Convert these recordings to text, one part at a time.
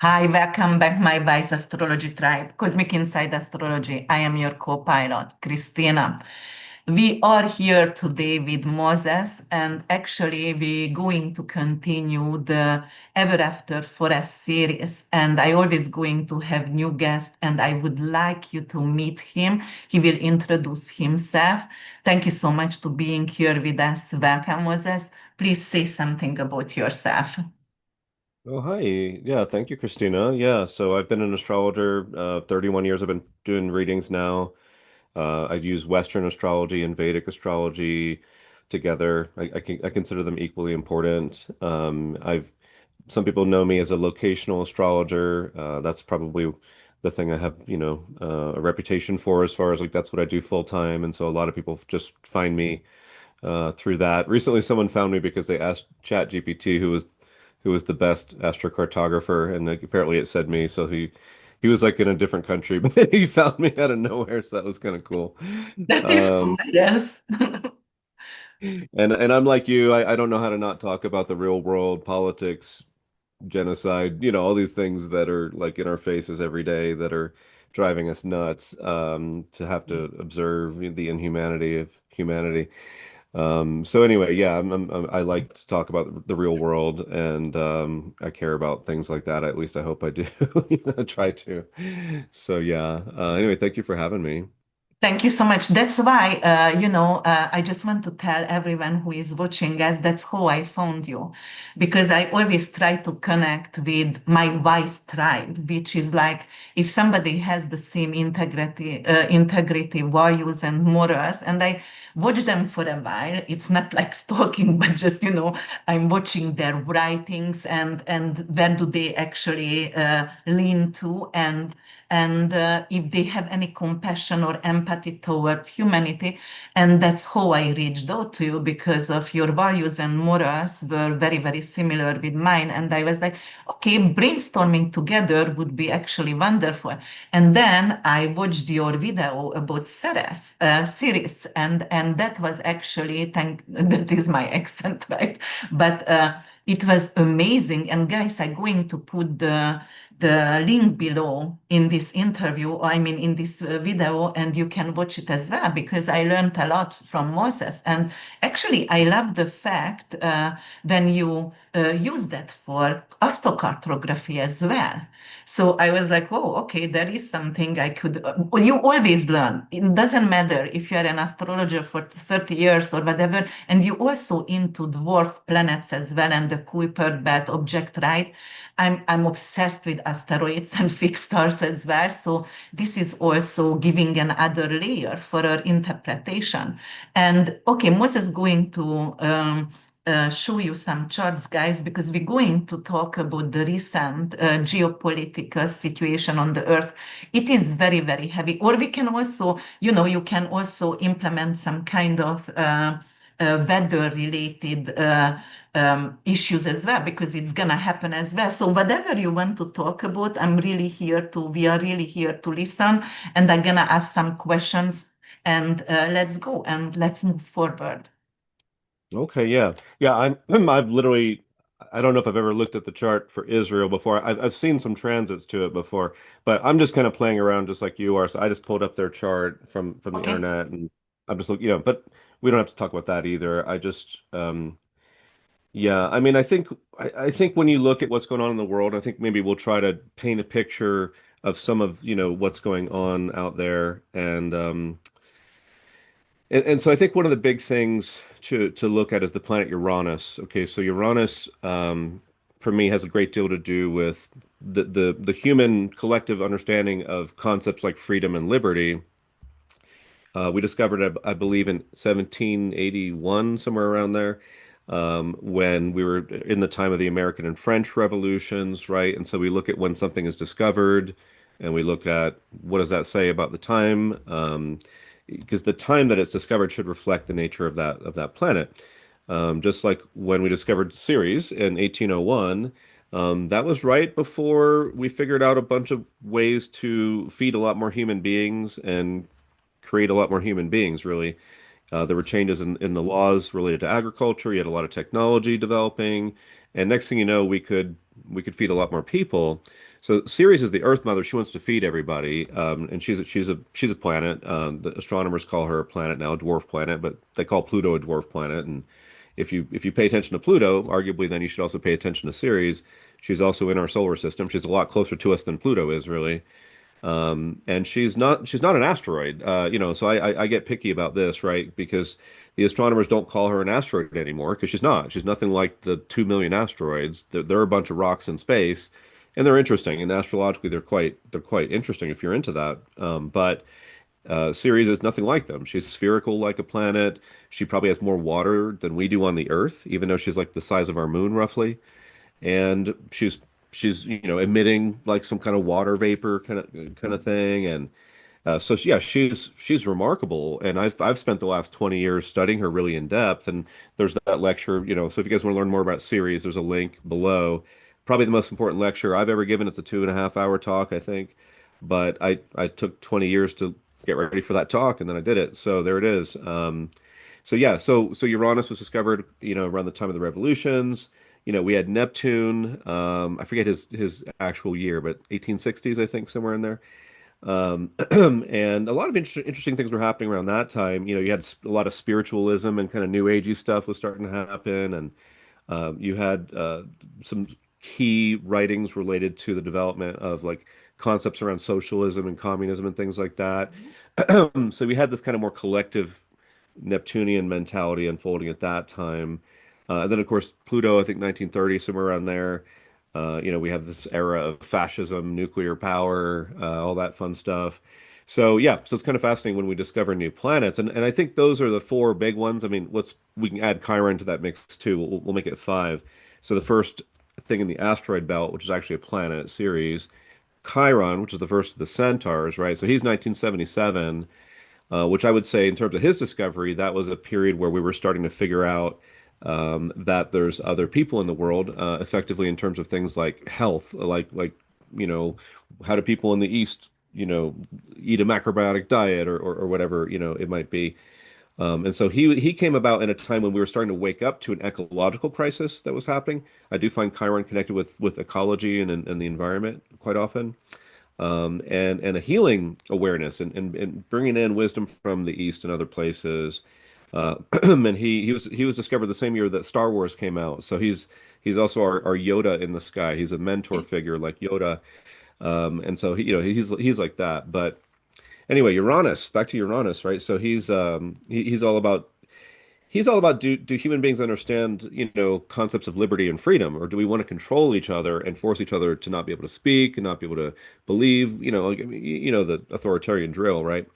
Hi, welcome back, my wise astrology tribe, Cosmic Insight Astrology. I am your co-pilot, Krisztina. We are here today with Moses, and actually, we're going to continue the Ever After Forest series. And I always going to have new guests, and I would like you to meet him. He will introduce himself. Thank you so much to being here with us. Welcome, Moses. Please say something about yourself. Oh, hi. Yeah, thank you, Christina. Yeah, so I've been an astrologer 31 years. I've been doing readings now. I use Western astrology and Vedic astrology together. I consider them equally important. I've Some people know me as a locational astrologer. That's probably the thing I have, a reputation for as far as like that's what I do full time. And so a lot of people just find me through that. Recently, someone found me because they asked ChatGPT who was the best astrocartographer, and like, apparently it said me. So he was like in a different country, but he found me out of nowhere, so that was kind of cool. That is cool, Um, yes. and I'm like you, I don't know how to not talk about the real world, politics, genocide, all these things that are like in our faces every day that are driving us nuts, to have to observe the inhumanity of humanity. So anyway, yeah, I like to talk about the real world, and I care about things like that. At least I hope I do. I try to. So yeah. Anyway, thank you for having me. Thank you so much. That's why, I just want to tell everyone who is watching us that's how I found you. Because I always try to connect with my wise tribe, which is like if somebody has the same integrity, values, and morals, and I watch them for a while. It's not like stalking, but just, I'm watching their writings and where do they actually lean to and if they have any compassion or empathy toward humanity. And that's how I reached out to you because of your values and morals were very, very similar with mine. And I was like, okay, brainstorming together would be actually wonderful. And then I watched your video about Ceres series, and that was actually that is my accent, right? But it was amazing. And guys, I'm going to put the link below in this interview, I mean, in this video, and you can watch it as well because I learned a lot from Moses. And actually, I love the fact when you use that for astrocartography as well. So I was like, whoa, okay, there is something I could. You always learn. It doesn't matter if you're an astrologer for 30 years or whatever, and you also into dwarf planets as well and the Kuiper belt object, right? I'm obsessed with asteroids and fixed stars as well. So this is also giving another layer for our interpretation. And okay, Moses is going to show you some charts, guys, because we're going to talk about the recent geopolitical situation on the Earth. It is very, very heavy. Or we can also, you can also implement some kind of weather-related issues as well, because it's gonna happen as well. So whatever you want to talk about, we are really here to listen, and I'm gonna ask some questions, and let's go and let's move forward. Okay, yeah, yeah. I've literally, I don't know if I've ever looked at the chart for Israel before. I've seen some transits to it before, but I'm just kind of playing around just like you are. So I just pulled up their chart from the Okay. internet, and I'm just looking, but we don't have to talk about that either. Yeah, I mean, I think when you look at what's going on in the world, I think maybe we'll try to paint a picture of some of, what's going on out there, and so I think one of the big things to look at is the planet Uranus. Okay, so Uranus, for me, has a great deal to do with the human collective understanding of concepts like freedom and liberty. We discovered it, I believe, in 1781, somewhere around there, when we were in the time of the American and French revolutions, right? And so we look at when something is discovered, and we look at what does that say about the time, because the time that it's discovered should reflect the nature of that planet. Just like when we discovered Ceres in 1801, that was right before we figured out a bunch of ways to feed a lot more human beings and create a lot more human beings, really. There were changes in the laws related to agriculture. You had a lot of technology developing. And next thing you know, we could feed a lot more people. So Ceres is the Earth Mother. She wants to feed everybody, and she's a planet. The astronomers call her a planet now, a dwarf planet, but they call Pluto a dwarf planet. And if you pay attention to Pluto, arguably, then you should also pay attention to Ceres. She's also in our solar system. She's a lot closer to us than Pluto is, really. And she's not an asteroid. So I get picky about this, right? Because the astronomers don't call her an asteroid anymore because she's not. She's nothing like the 2 million asteroids. They're a bunch of rocks in space, and they're interesting. And astrologically, they're quite interesting if you're into that. But Ceres is nothing like them. She's spherical like a planet. She probably has more water than we do on the Earth, even though she's like the size of our moon roughly. And she's emitting like some kind of water vapor kind of thing. And yeah, she's remarkable. And I've spent the last 20 years studying her really in depth. And there's that lecture, so if you guys want to learn more about Ceres, there's a link below. Probably the most important lecture I've ever given. It's a 2.5 hour talk, I think. But I took 20 years to get ready for that talk, and then I did it. So there it is. So yeah, so Uranus was discovered, around the time of the revolutions. We had Neptune. I forget his actual year, but 1860s, I think, somewhere in there. And a lot of interesting things were happening around that time. You had a lot of spiritualism and kind of new agey stuff was starting to happen, and you had some key writings related to the development of like concepts around socialism and communism and things like that. So we had this kind of more collective Neptunian mentality unfolding at that time. And then, of course, Pluto, I think 1930, somewhere around there. We have this era of fascism, nuclear power, all that fun stuff. So yeah, so it's kind of fascinating when we discover new planets, and I think those are the four big ones. I mean, we can add Chiron to that mix too. We'll make it five. So the first thing in the asteroid belt, which is actually a planet, Ceres, Chiron, which is the first of the centaurs, right? So he's 1977, which I would say, in terms of his discovery, that was a period where we were starting to figure out that there's other people in the world, effectively in terms of things like health, like you know, how do people in the East, eat a macrobiotic diet or whatever, it might be. And so he came about in a time when we were starting to wake up to an ecological crisis that was happening. I do find Chiron connected with ecology and the environment quite often, and a healing awareness and bringing in wisdom from the East and other places. And he was discovered the same year that Star Wars came out. So he's also our Yoda in the sky. He's a mentor figure like Yoda. And so he's like that. But anyway, Uranus, back to Uranus, right? So he's all about do human beings understand, concepts of liberty and freedom, or do we want to control each other and force each other to not be able to speak and not be able to believe, like, the authoritarian drill, right?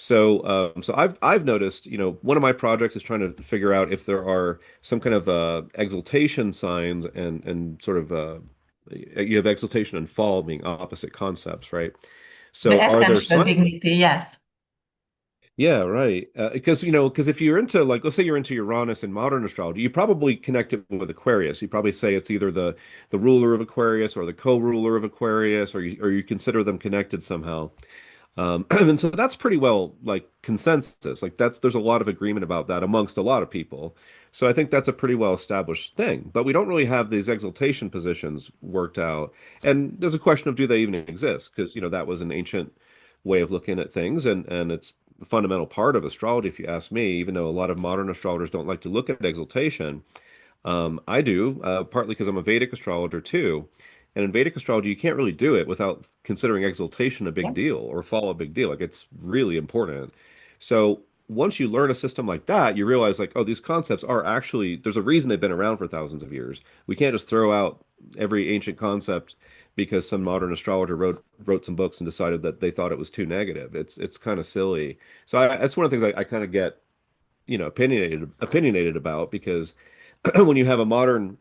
So I've noticed, one of my projects is trying to figure out if there are some kind of exaltation signs and sort of you have exaltation and fall being opposite concepts, right? The So are there essential signs? dignity, yes. Yeah, right. Because if you're into, like, let's say you're into Uranus in modern astrology, you probably connect it with Aquarius. You probably say it's either the ruler of Aquarius or the co-ruler of Aquarius, or you consider them connected somehow. And so that's pretty well like consensus. Like there's a lot of agreement about that amongst a lot of people. So I think that's a pretty well established thing. But we don't really have these exaltation positions worked out. And there's a question of do they even exist? Because that was an ancient way of looking at things, and it's a fundamental part of astrology, if you ask me. Even though a lot of modern astrologers don't like to look at exaltation, I do, partly because I'm a Vedic astrologer too. And in Vedic astrology, you can't really do it without considering exaltation a big Yeah. deal or fall a big deal. Like it's really important. So once you learn a system like that, you realize like, oh, these concepts are actually, there's a reason they've been around for thousands of years. We can't just throw out every ancient concept because some modern astrologer wrote some books and decided that they thought it was too negative. It's kind of silly. So that's one of the things I kind of get, opinionated about because when you have a modern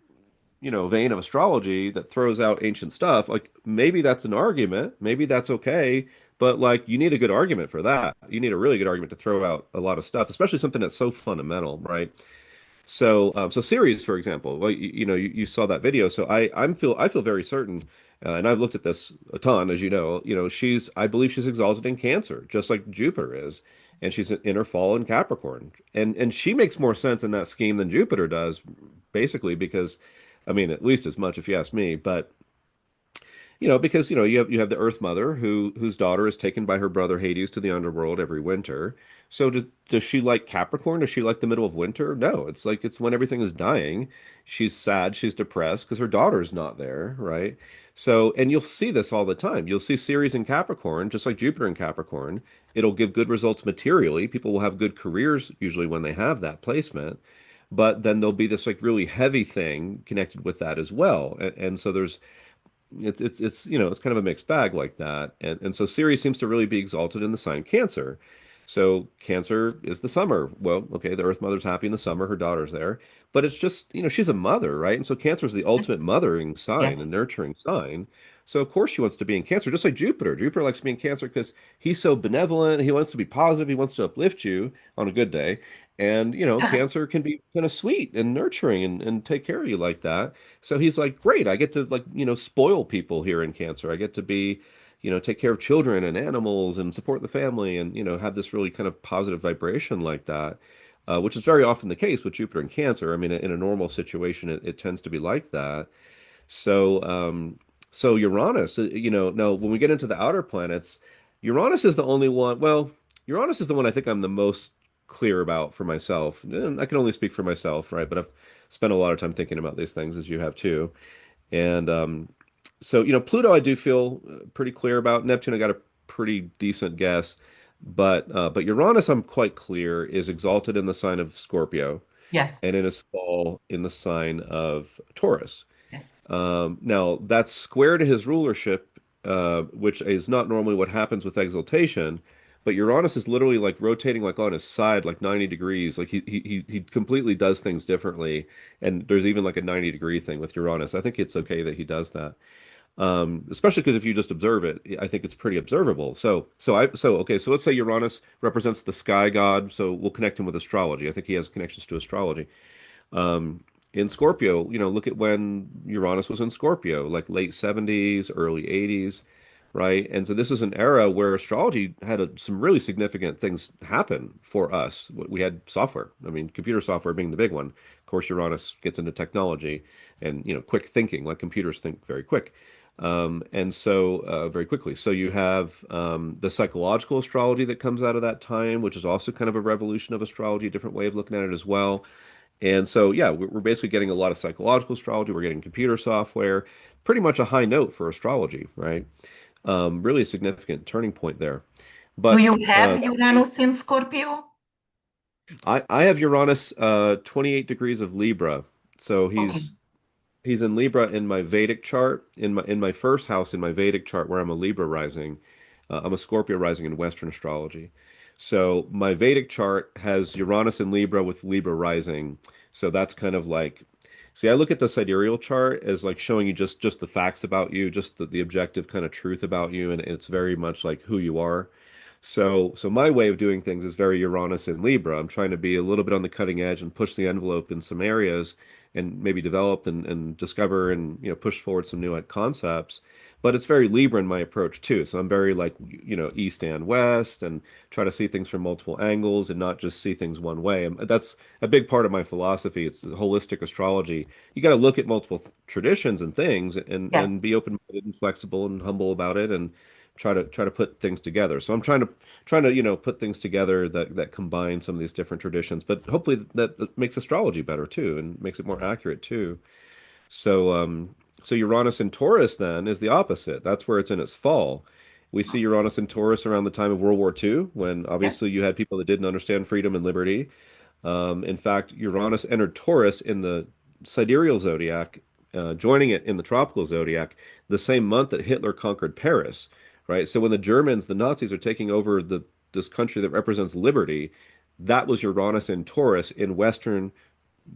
vein of astrology that throws out ancient stuff, like maybe that's an argument, maybe that's okay, but like you need a good argument for that. You need a really good argument to throw out a lot of stuff, especially something that's so fundamental, right? So Ceres, for example, well, you saw that video, so I feel very certain, and I've looked at this a ton, as you know. I believe she's exalted in Cancer, just like Jupiter is, and she's in her fall in Capricorn, and she makes more sense in that scheme than Jupiter does, basically because I mean, at least as much if you ask me. But because you have the Earth Mother whose daughter is taken by her brother Hades to the underworld every winter. So does she like Capricorn? Does she like the middle of winter? No, it's like it's when everything is dying. She's sad, she's depressed because her daughter's not there, right? So, and you'll see this all the time. You'll see Ceres in Capricorn, just like Jupiter in Capricorn. It'll give good results materially. People will have good careers usually when they have that placement. But then there'll be this like really heavy thing connected with that as well. And so it's kind of a mixed bag like that. And so Ceres seems to really be exalted in the sign Cancer. So Cancer is the summer. Well, okay, the Earth Mother's happy in the summer, her daughter's there, but it's just, she's a mother, right? And so Cancer is the ultimate mothering sign Yes. and nurturing sign. So of course she wants to be in Cancer, just like Jupiter. Jupiter likes to be in Cancer because he's so benevolent, he wants to be positive, he wants to uplift you on a good day. And Cancer can be kind of sweet and nurturing and take care of you like that. So he's like, great, I get to like, spoil people here in Cancer. I get to be, take care of children and animals and support the family and, have this really kind of positive vibration like that, which is very often the case with Jupiter in Cancer. I mean, in a normal situation, it tends to be like that. So, so Uranus, now when we get into the outer planets, Uranus is the only one. Well, Uranus is the one I think I'm the most clear about for myself. And I can only speak for myself, right? But I've spent a lot of time thinking about these things, as you have too. And so, Pluto, I do feel pretty clear about. Neptune, I got a pretty decent guess. But Uranus, I'm quite clear, is exalted in the sign of Scorpio, Yes. and in its fall in the sign of Taurus. Yes. Now, that's square to his rulership, which is not normally what happens with exaltation, but Uranus is literally like rotating like on his side, like 90 degrees. Like he completely does things differently. And there's even like a 90-degree thing with Uranus. I think it's okay that he does that. Especially because if you just observe it, I think it's pretty observable. So let's say Uranus represents the sky god, so we'll connect him with astrology. I think he has connections to astrology. In Scorpio, look at when Uranus was in Scorpio, like late 70s, early 80s, right? And so this is an era where astrology had some really significant things happen for us. We had software. I mean, computer software being the big one. Of course, Uranus gets into technology and, quick thinking, like computers think very quick. And so very quickly. So you have the psychological astrology that comes out of that time, which is also kind of a revolution of astrology, a different way of looking at it as well. And so, yeah, we're basically getting a lot of psychological astrology. We're getting computer software, pretty much a high note for astrology, right? Really significant turning point there. Do But you have Uranus in Scorpio? I have Uranus 28 degrees of Libra. So Okay. he's in Libra in my Vedic chart, in my first house in my Vedic chart where I'm a Libra rising. I'm a Scorpio rising in Western astrology. So my Vedic chart has Uranus in Libra with Libra rising. So that's kind of like, see, I look at the sidereal chart as like showing you just the facts about you, just the objective kind of truth about you, and it's very much like who you are. So my way of doing things is very Uranus in Libra. I'm trying to be a little bit on the cutting edge and push the envelope in some areas and maybe develop and discover and push forward some new concepts. But it's very Libra in my approach too. So I'm very like east and west and try to see things from multiple angles and not just see things one way. And that's a big part of my philosophy. It's holistic astrology. You got to look at multiple traditions and things and Yes. be open-minded and flexible and humble about it and try to put things together. So I'm trying to put things together that combine some of these different traditions, but hopefully that makes astrology better too and makes it more accurate too. So so Uranus in Taurus then is the opposite. That's where it's in its fall. We see Uranus in Taurus around the time of World War II, when Yes. obviously you had people that didn't understand freedom and liberty. In fact, Uranus entered Taurus in the sidereal zodiac, joining it in the tropical zodiac the same month that Hitler conquered Paris, right? So when the Germans, the Nazis, are taking over this country that represents liberty, that was Uranus in Taurus in Western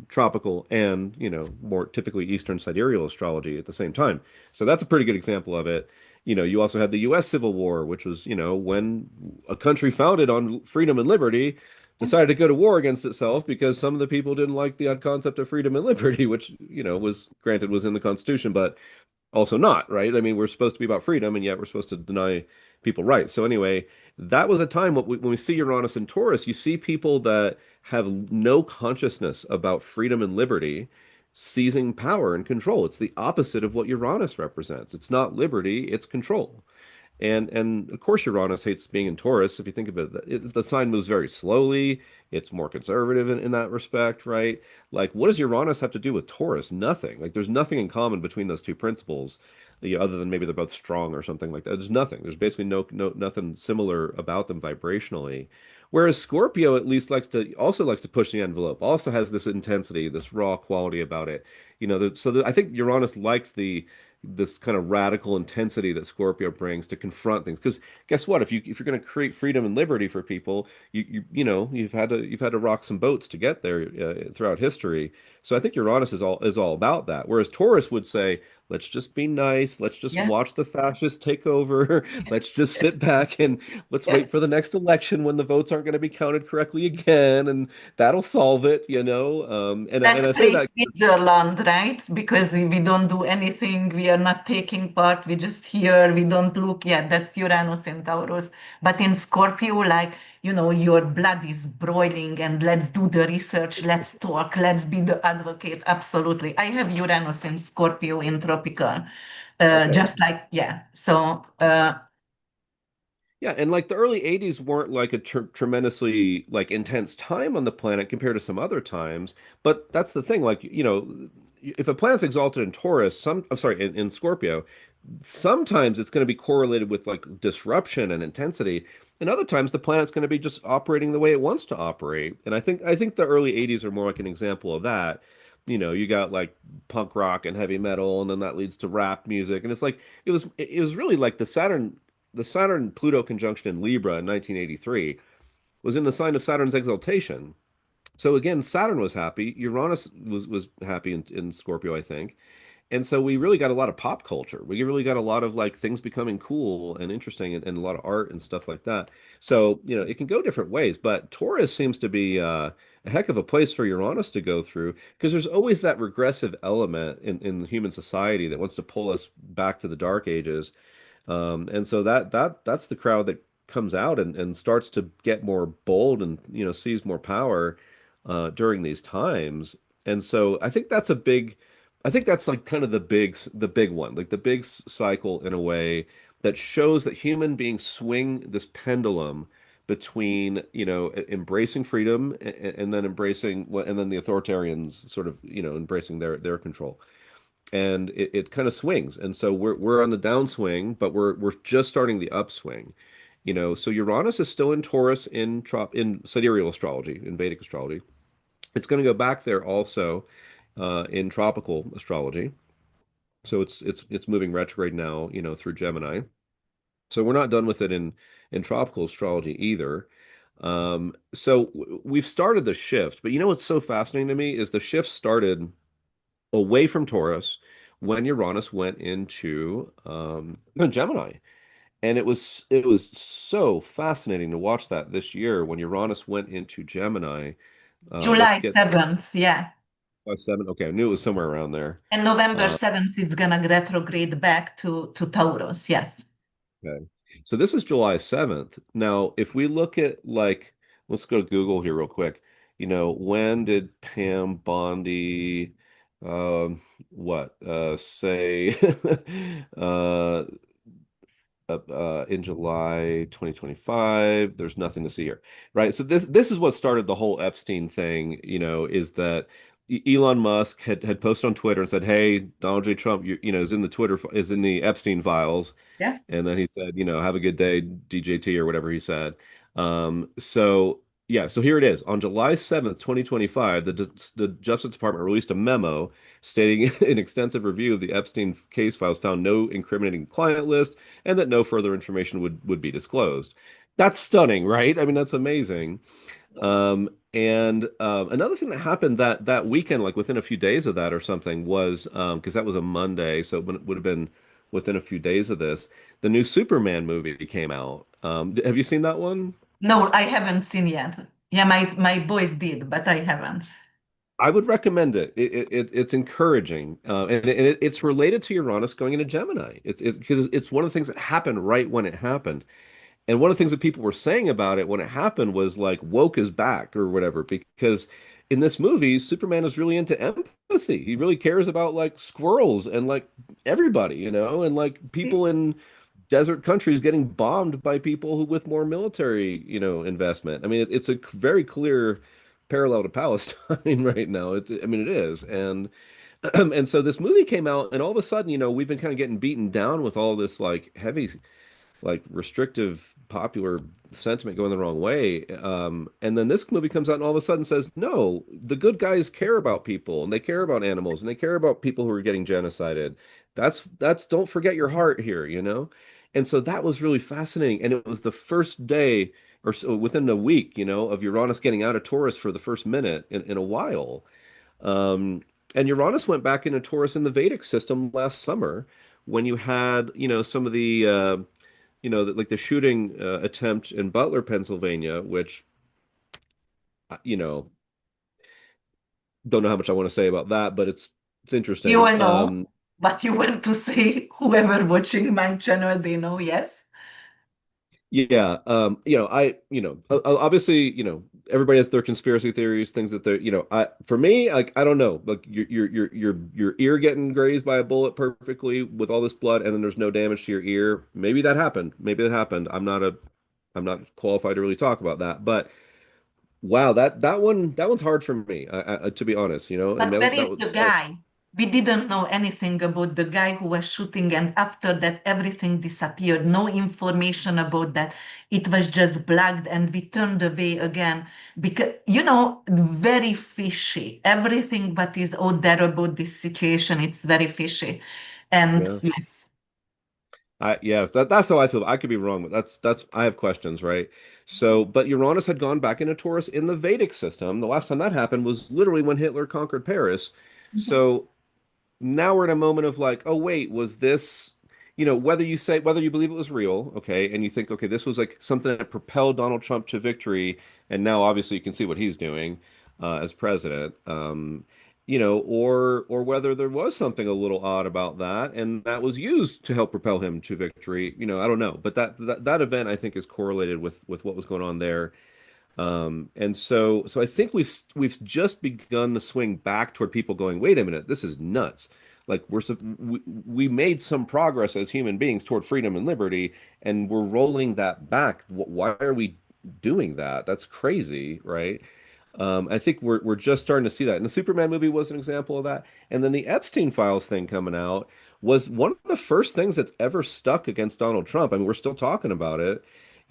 tropical and more typically Eastern sidereal astrology at the same time. So that's a pretty good example of it. You also had the U.S. Civil War, which was when a country founded on freedom and liberty decided to go to war against itself because some of the people didn't like the concept of freedom and liberty, which was granted was in the Constitution, but also not, right? I mean, we're supposed to be about freedom, and yet we're supposed to deny people rights. So anyway, that was a time when we see Uranus and Taurus, you see people that have no consciousness about freedom and liberty, seizing power and control. It's the opposite of what Uranus represents. It's not liberty, it's control. And of course, Uranus hates being in Taurus. If you think about it, the sign moves very slowly. It's more conservative in that respect, right? Like, what does Uranus have to do with Taurus? Nothing. Like, there's nothing in common between those two principles, other than maybe they're both strong or something like that. There's nothing. There's basically nothing similar about them vibrationally. Whereas Scorpio at least likes to push the envelope. Also has this intensity, this raw quality about it. I think Uranus likes the this kind of radical intensity that Scorpio brings to confront things. Because guess what? If you're going to create freedom and liberty for people, you've had to rock some boats to get there throughout history. So I think Uranus is all about that. Whereas Taurus would say, let's just be nice, let's just Yeah. watch the fascists take over, let's just sit back and let's Yes. wait for the next election when the votes aren't going to be counted correctly again, and that'll solve it. And Let's I say play that. Switzerland, right? Because we don't do anything, we are not taking part, we just hear, we don't look. Yeah, that's Uranus in Taurus. But in Scorpio, like, your blood is boiling and let's do the research, let's talk, let's be the advocate. Absolutely. I have Uranus in Scorpio in tropical. Okay. Just like, yeah. So, Yeah, and like the early 80s weren't like a tremendously like intense time on the planet compared to some other times, but that's the thing, like, if a planet's exalted in Taurus, I'm sorry, in Scorpio, sometimes it's going to be correlated with like disruption and intensity, and other times the planet's going to be just operating the way it wants to operate. And I think the early 80s are more like an example of that. You got like punk rock and heavy metal, and then that leads to rap music, and it's like it was really like the Saturn Pluto conjunction in Libra in 1983 was in the sign of Saturn's exaltation. So again, Saturn was happy. Uranus was happy in Scorpio, I think. And so we really got a lot of pop culture. We really got a lot of like things becoming cool and interesting, and a lot of art and stuff like that. So, it can go different ways, but Taurus seems to be a heck of a place for Uranus to go through, because there's always that regressive element in human society that wants to pull us back to the dark ages. And so that's the crowd that comes out and starts to get more bold and sees more power during these times. And so I think that's like kind of the big one, like the big cycle in a way that shows that human beings swing this pendulum between embracing freedom and then and then the authoritarians sort of embracing their control, and it kind of swings. And so we're on the downswing, but we're just starting the upswing. So Uranus is still in Taurus in sidereal astrology, in Vedic astrology. It's going to go back there also in tropical astrology. So it's moving retrograde now, through Gemini. So we're not done with it in tropical astrology either. So we've started the shift, but what's so fascinating to me is the shift started away from Taurus when Uranus went into Gemini. And it was so fascinating to watch that this year when Uranus went into Gemini. Let's July get 7th, yeah. 7. Okay, I knew it was somewhere around there. And November Uh, 7th, it's gonna retrograde back to Taurus, yes. okay. So this is July 7th. Now, if we look at like, let's go to Google here real quick. When did Pam Bondi, say, uh, in July 2025. There's nothing to see here, right? So this is what started the whole Epstein thing, is that Elon Musk had posted on Twitter and said, "Hey, Donald J. Trump, is in the Epstein files." Yeah. And then he said, "Have a good day, DJT," or whatever he said. So yeah, so here it is. On July 7th, 2025, the Justice Department released a memo stating an extensive review of the Epstein case files found no incriminating client list and that no further information would be disclosed. That's stunning, right? I mean, that's amazing. Yes. And another thing that happened that weekend, like within a few days of that or something, was because that was a Monday, so it would have been within a few days of this, the new Superman movie came out. Have you seen that one? No, I haven't seen yet. Yeah, my boys did, but I haven't. I would recommend it. It's encouraging, and it's related to Uranus going into Gemini. It's because it's one of the things that happened right when it happened. And one of the things that people were saying about it when it happened was like woke is back or whatever, because in this movie, Superman is really into empathy. He really cares about like squirrels and like everybody, and like people in desert countries getting bombed by people who with more military, investment. I mean, it's a very clear parallel to Palestine right now. I mean, it is, and and so this movie came out, and all of a sudden, we've been kind of getting beaten down with all this like heavy like restrictive popular sentiment going the wrong way. And then this movie comes out and all of a sudden says, no, the good guys care about people and they care about animals and they care about people who are getting genocided. That's don't forget your heart here, And so that was really fascinating. And it was the first day or so within a week, of Uranus getting out of Taurus for the first minute in a while. And Uranus went back into Taurus in the Vedic system last summer when you had, some of the like the shooting attempt in Butler, Pennsylvania, which, you know, don't know how much I want to say about that, but it's You interesting. all know, but you want to say whoever watching my channel, they know, yes? Yeah, obviously, everybody has their conspiracy theories, things that they're, for me, like, I don't know, like your ear getting grazed by a bullet perfectly with all this blood, and then there's no damage to your ear. Maybe that happened. Maybe that happened. I'm not qualified to really talk about that, but wow, that one's hard for me, to be honest, and But where that is the was guy? We didn't know anything about the guy who was shooting, and after that, everything disappeared. No information about that. It was just blacked, and we turned away again because, very fishy. Everything but is out there about this situation, it's very fishy. And yeah. yes. Yes, that's how I feel. I could be wrong, but that's I have questions, right? So, but Uranus had gone back into Taurus in the Vedic system. The last time that happened was literally when Hitler conquered Paris. So now we're in a moment of like, oh wait, was this, whether you believe it was real, okay, and you think, okay, this was like something that propelled Donald Trump to victory, and now obviously you can see what he's doing as president, or whether there was something a little odd about that, and that was used to help propel him to victory. I don't know, but that event I think is correlated with what was going on there. And so I think we've just begun to swing back toward people going, wait a minute, this is nuts. Like we made some progress as human beings toward freedom and liberty, and we're rolling that back. Why are we doing that? That's crazy, right? I think we're just starting to see that. And the Superman movie was an example of that. And then the Epstein files thing coming out was one of the first things that's ever stuck against Donald Trump. I mean, we're still talking about it,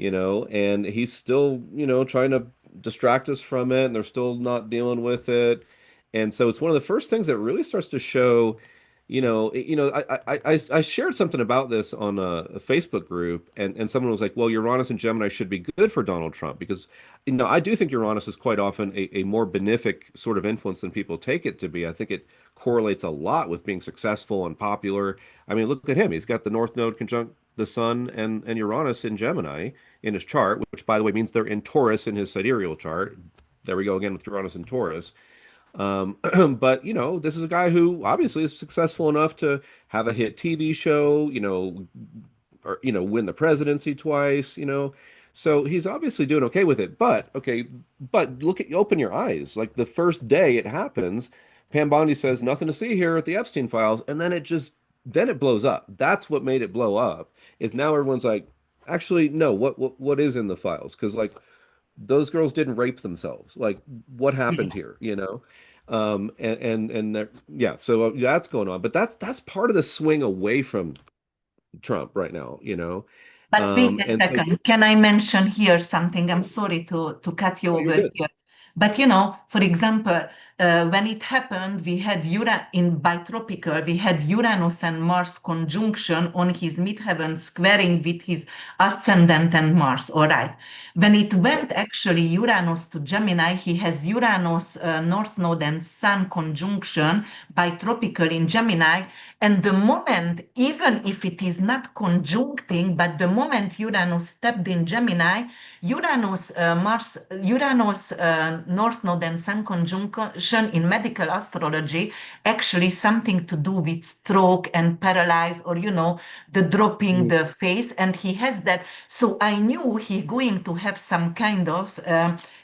and he's still, trying to distract us from it, and they're still not dealing with it. And so it's one of the first things that really starts to show, I shared something about this on a Facebook group, and someone was like, well, Uranus and Gemini should be good for Donald Trump because, I do think Uranus is quite often a more benefic sort of influence than people take it to be. I think it correlates a lot with being successful and popular. I mean, look at him. He's got the North Node conjunct the Sun and Uranus in Gemini in his chart, which, by the way, means they're in Taurus in his sidereal chart. There we go again with Uranus and Taurus. But this is a guy who obviously is successful enough to have a hit TV show, or win the presidency twice, So he's obviously doing okay with it. But open your eyes. Like the first day it happens, Pam Bondi says nothing to see here at the Epstein files, and then it blows up. That's what made it blow up. Is now everyone's like, actually, no, what is in the files? Because like those girls didn't rape themselves. Like, what happened here? Yeah. So that's going on, but that's part of the swing away from Trump right now. But wait a And so second. Can I mention here something? I'm sorry to cut you oh, you're over good. here. But for example, when it happened, we had in bitropical, we had Uranus and Mars conjunction on his midheaven squaring with his ascendant and Mars. All right. When it Yeah. went actually Uranus to Gemini, he has Uranus, North Node and Sun conjunction bitropical in Gemini. And the moment, even if it is not conjuncting, but the moment Uranus stepped in Gemini, Uranus, Mars, Uranus, North Node and Sun conjunction conjunction in medical astrology actually something to do with stroke and paralyze, or the dropping Mhm. the face, and he has that. So I knew he going to have some kind of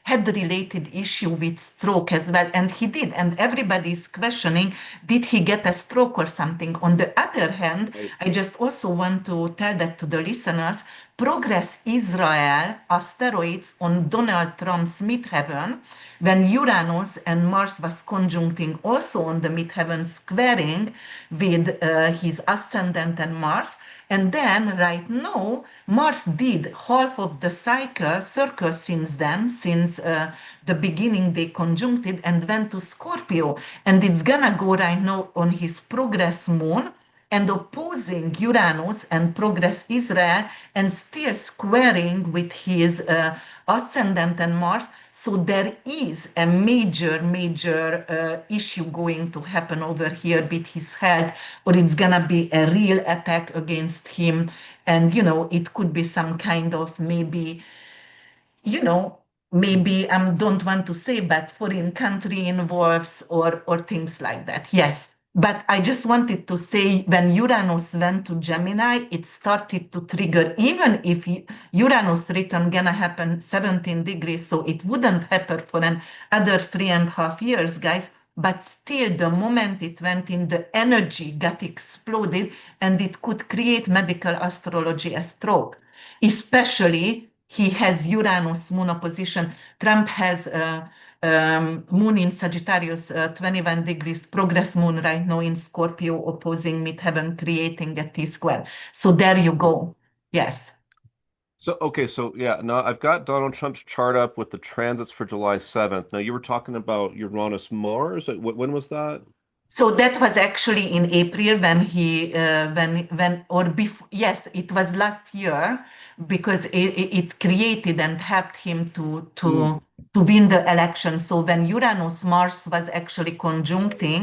head related issue with stroke as well, and he did, and everybody is questioning, did he get a stroke or something? On the other hand, Right. I just also want to tell that to the listeners. Progress Israel asteroids on Donald Trump's midheaven, when Uranus and Mars was conjuncting also on the midheaven, squaring with his ascendant and Mars. And then right now, Mars did half of the circle since then, since the beginning they conjuncted and went to Scorpio. And it's gonna go right now on his progress moon and opposing Uranus and progress Israel, and still squaring with his ascendant and Mars. So there is a major issue going to happen over here with his health, or it's gonna be a real attack against him. And it could be some kind of you know, maybe I don't want to say, but foreign country involves, or things like that. Yes. But I just wanted to say when Uranus went to Gemini, it started to trigger, even if Uranus return gonna happen 17 degrees, so it wouldn't happen for another 3.5 years, guys. But still, the moment it went in, the energy got exploded, and it could create medical astrology a stroke. Especially, he has Uranus moon opposition. Trump has moon in Sagittarius, 21 degrees, progress moon right now in Scorpio, opposing midheaven, creating a T square. So there you go. Yes. So, okay, so yeah, now I've got Donald Trump's chart up with the transits for July 7th. Now, you were talking about Uranus Mars. When was that? So that was actually in April when or before, yes, it was last year, because it created and helped him Mm. to win the election. So when Uranus Mars was actually conjuncting,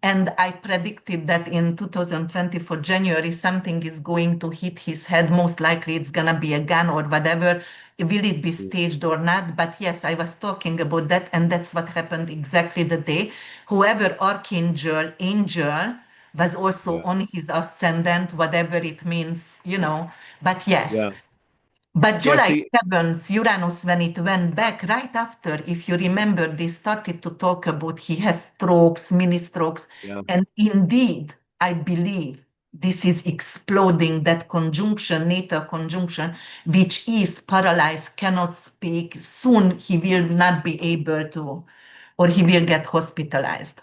and I predicted that in 2024 January something is going to hit his head. Most likely it's gonna be a gun or whatever. Will it be staged or not? But yes, I was talking about that, and that's what happened exactly the day. Whoever archangel, angel was also Yeah. on his ascendant, whatever it means. But yes, Yeah. but Yeah, July see, 7th, Uranus, when it went back, right after, if you remember, they started to talk about he has strokes, mini strokes. yeah. And indeed, I believe this is exploding, that conjunction, natal conjunction, which is paralyzed, cannot speak. Soon he will not be able to, or he will get hospitalized.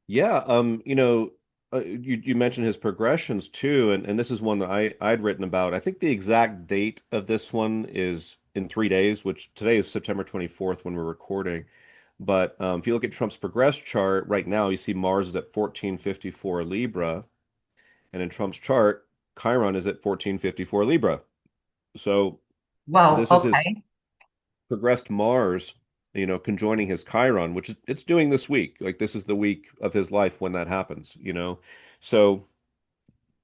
Yeah, you mentioned his progressions too, and this is one that I'd written about. I think the exact date of this one is in 3 days, which today is September 24th when we're recording. But if you look at Trump's progress chart right now, you see Mars is at 1454 Libra, and in Trump's chart, Chiron is at 1454 Libra. So Wow, this is his okay. progressed Mars, conjoining his Chiron, which is it's doing this week. Like this is the week of his life when that happens. So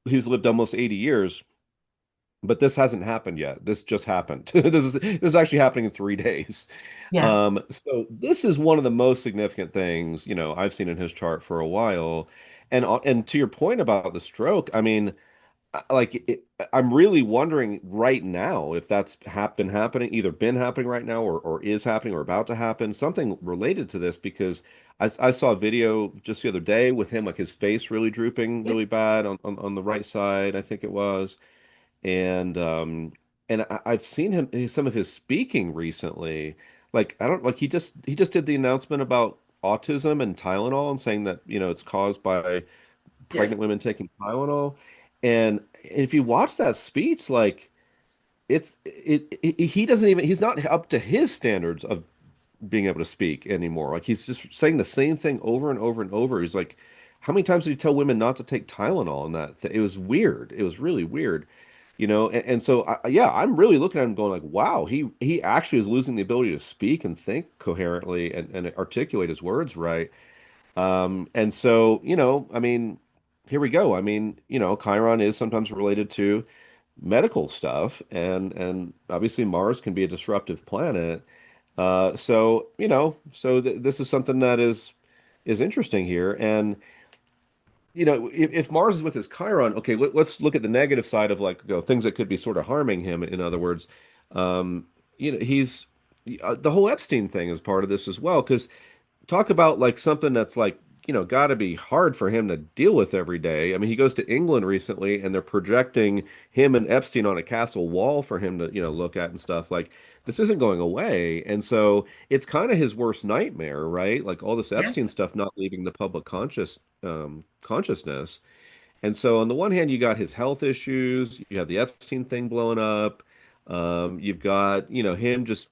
he's lived almost 80 years, but this hasn't happened yet. This just happened. This is actually happening in 3 days. Yeah. So this is one of the most significant things, I've seen in his chart for a while. And to your point about the stroke, I mean, like I'm really wondering right now if that's been happening, either been happening right now or is happening or about to happen, something related to this, because I saw a video just the other day with him, like his face really drooping really bad on the right side, I think it was. And I've seen some of his speaking recently. Like I don't like he just did the announcement about autism and Tylenol and saying that, it's caused by Yes. pregnant women taking Tylenol. And if you watch that speech, like he doesn't even he's not up to his standards of being able to speak anymore. Like he's just saying the same thing over and over and over. He's like, how many times did he tell women not to take Tylenol? And it was weird. It was really weird, And so yeah, I'm really looking at him going like, wow, he actually is losing the ability to speak and think coherently and articulate his words right. And so, I mean, here we go. I mean, Chiron is sometimes related to medical stuff, and obviously Mars can be a disruptive planet. So, this is something that is interesting here. And if Mars is with his Chiron, okay, let's look at the negative side of like things that could be sort of harming him. In other words, um, he's the whole Epstein thing is part of this as well. Because talk about like something that's like got to be hard for him to deal with every day. I mean, he goes to England recently, and they're projecting him and Epstein on a castle wall for him to look at and stuff. Like this isn't going away, and so it's kind of his worst nightmare, right? Like all this Yes. Epstein stuff not leaving the public consciousness. And so on the one hand, you got his health issues, you have the Epstein thing blowing up, you've got, him just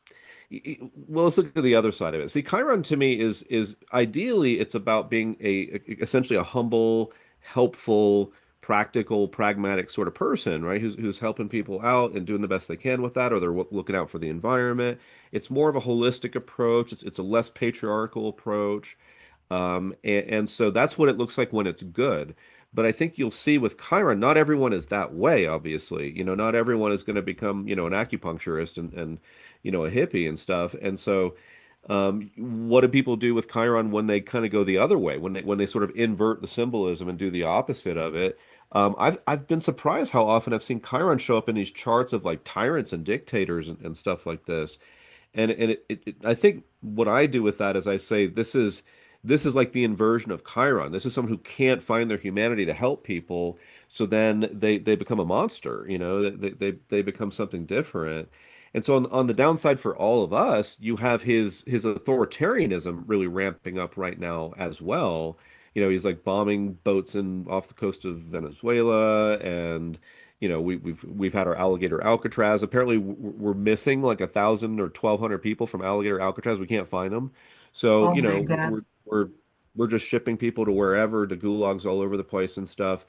well, let's look at the other side of it. See, Chiron to me is ideally it's about being essentially a humble, helpful, practical, pragmatic sort of person, right? Who's helping people out and doing the best they can with that, or they're looking out for the environment. It's more of a holistic approach. It's a less patriarchal approach. And so that's what it looks like when it's good. But I think you'll see with Chiron, not everyone is that way, obviously. Not everyone is going to become, an acupuncturist and a hippie and stuff. And so, what do people do with Chiron when they kind of go the other way, when they sort of invert the symbolism and do the opposite of it? I've been surprised how often I've seen Chiron show up in these charts of like tyrants and dictators and stuff like this. And I think what I do with that is I say this is like the inversion of Chiron. This is someone who can't find their humanity to help people, so then they become a monster, they become something different. And so on the downside for all of us, you have his authoritarianism really ramping up right now as well. He's like bombing boats in off the coast of Venezuela, and we've had our alligator Alcatraz. Apparently, we're missing like 1,000 or 1,200 people from alligator Alcatraz. We can't find them. So, Oh my God. we're just shipping people to wherever, to gulags all over the place and stuff.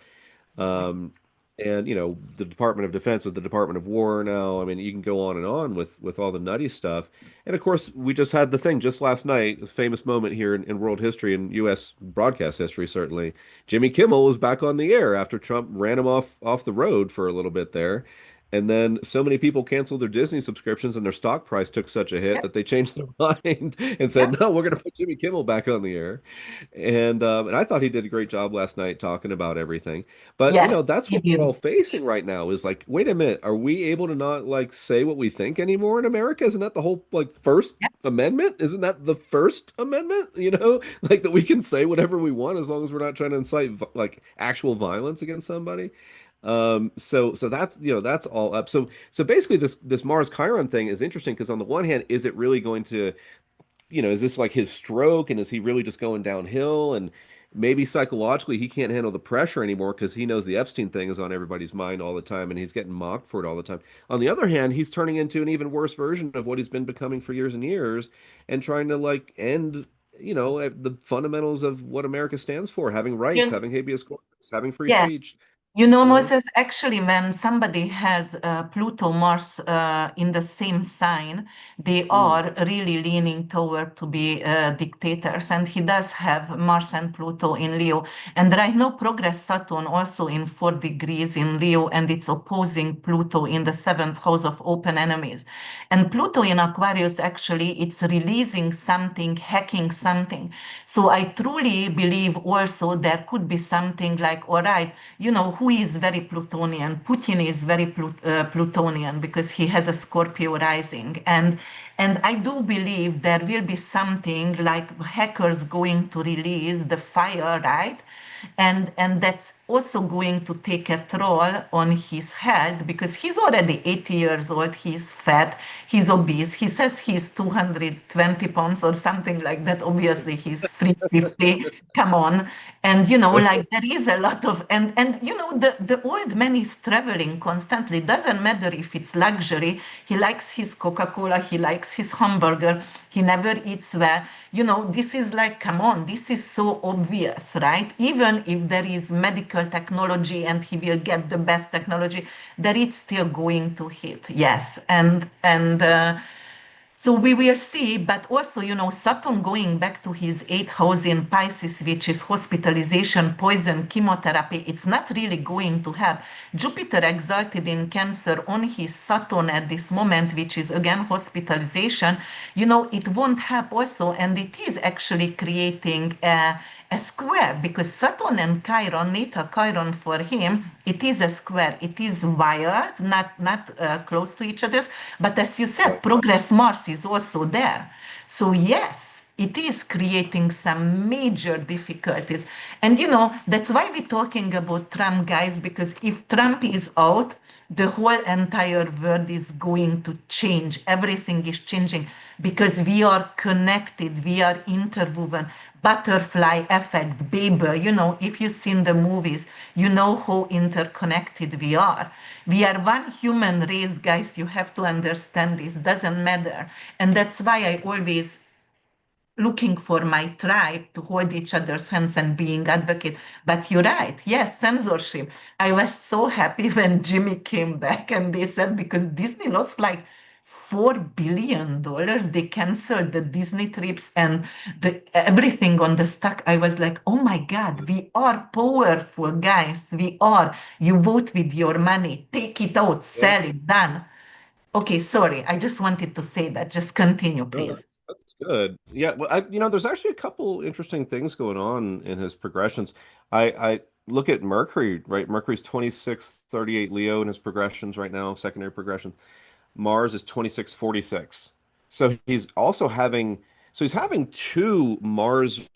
Um, and the Department of Defense is the Department of War now. I mean, you can go on and on with all the nutty stuff. And of course, we just had the thing just last night, a famous moment here in world history and U.S. broadcast history, certainly. Jimmy Kimmel was back on the air after Trump ran him off the road for a little bit there. And then so many people canceled their Disney subscriptions and their stock price took such a hit Yeah. that they changed their mind and Yeah. said, "No, we're going to put Jimmy Kimmel back on the air." And I thought he did a great job last night talking about everything. But Yes, that's he what we're all did. facing right now is like, wait a minute, are we able to not like say what we think anymore in America? Isn't that the whole like First Yeah. Amendment? Isn't that the First Amendment? Like that we can say whatever we want as long as we're not trying to incite like actual violence against somebody. So that's all up. So basically this Mars Chiron thing is interesting because on the one hand, is it really going to is this like his stroke and is he really just going downhill? And maybe psychologically he can't handle the pressure anymore because he knows the Epstein thing is on everybody's mind all the time and he's getting mocked for it all the time. On the other hand, he's turning into an even worse version of what he's been becoming for years and years and trying to like end, the fundamentals of what America stands for, having rights, You, having habeas corpus, having free yeah. speech, you know? Moses, actually, when somebody has Pluto, Mars in the same sign, they Mm. are really leaning toward to be dictators. And he does have Mars and Pluto in Leo. And right now, progress Saturn also in 4 degrees in Leo, and it's opposing Pluto in the seventh house of open enemies. And Pluto in Aquarius, actually, it's releasing something, hacking something. So I truly believe also there could be something like, all right, who is very Plutonian? Putin is very Plutonian because he has a Scorpio rising. And I do believe there will be something like hackers going to release the fire, right? And that's also going to take a toll on his health because he's already 80 years old, he's fat, he's obese. He says he's 220 pounds or something like that. Obviously, he's 350. Come on. And like there is a lot of and the old man is traveling constantly. Doesn't matter if it's luxury. He likes his Coca-Cola, he likes his hamburger, he never eats well. This is like, come on, this is so obvious, right? Even if there is medical technology and he will get the best technology, there it's still going to hit. Yes. And So we will see, but also, Saturn going back to his eighth house in Pisces, which is hospitalization, poison, chemotherapy, it's not really going to help. Jupiter exalted in Cancer on his Saturn at this moment, which is again hospitalization, it won't help also. And it is actually creating a square because Saturn and Chiron, natal Chiron for him, it is a square. It is wired, not close to each other. But as you said, Right. progress Mars is also there. So yes, it is creating some major difficulties. And that's why we're talking about Trump, guys, because if Trump is out, the whole entire world is going to change. Everything is changing because we are connected, we are interwoven. Butterfly effect, Baber, if you've seen the movies, you know how interconnected we are. We are one human race, guys. You have to understand this. Doesn't matter. And that's why I always looking for my tribe to hold each other's hands and being advocate. But you're right. Yes, censorship. I was so happy when Jimmy came back and they said because Disney lost like $4 billion, they canceled the Disney trips and everything on the stock. I was like, oh my God, we are powerful, guys. We are. You vote with your money, take it out, Yeah. sell it, done. Okay, sorry. I just wanted to say that. Just continue, No, please. that's good. Yeah, well, there's actually a couple interesting things going on in his progressions. I look at Mercury, right? Mercury's 2638 Leo in his progressions right now, secondary progression. Mars is 2646. So he's having two Mars,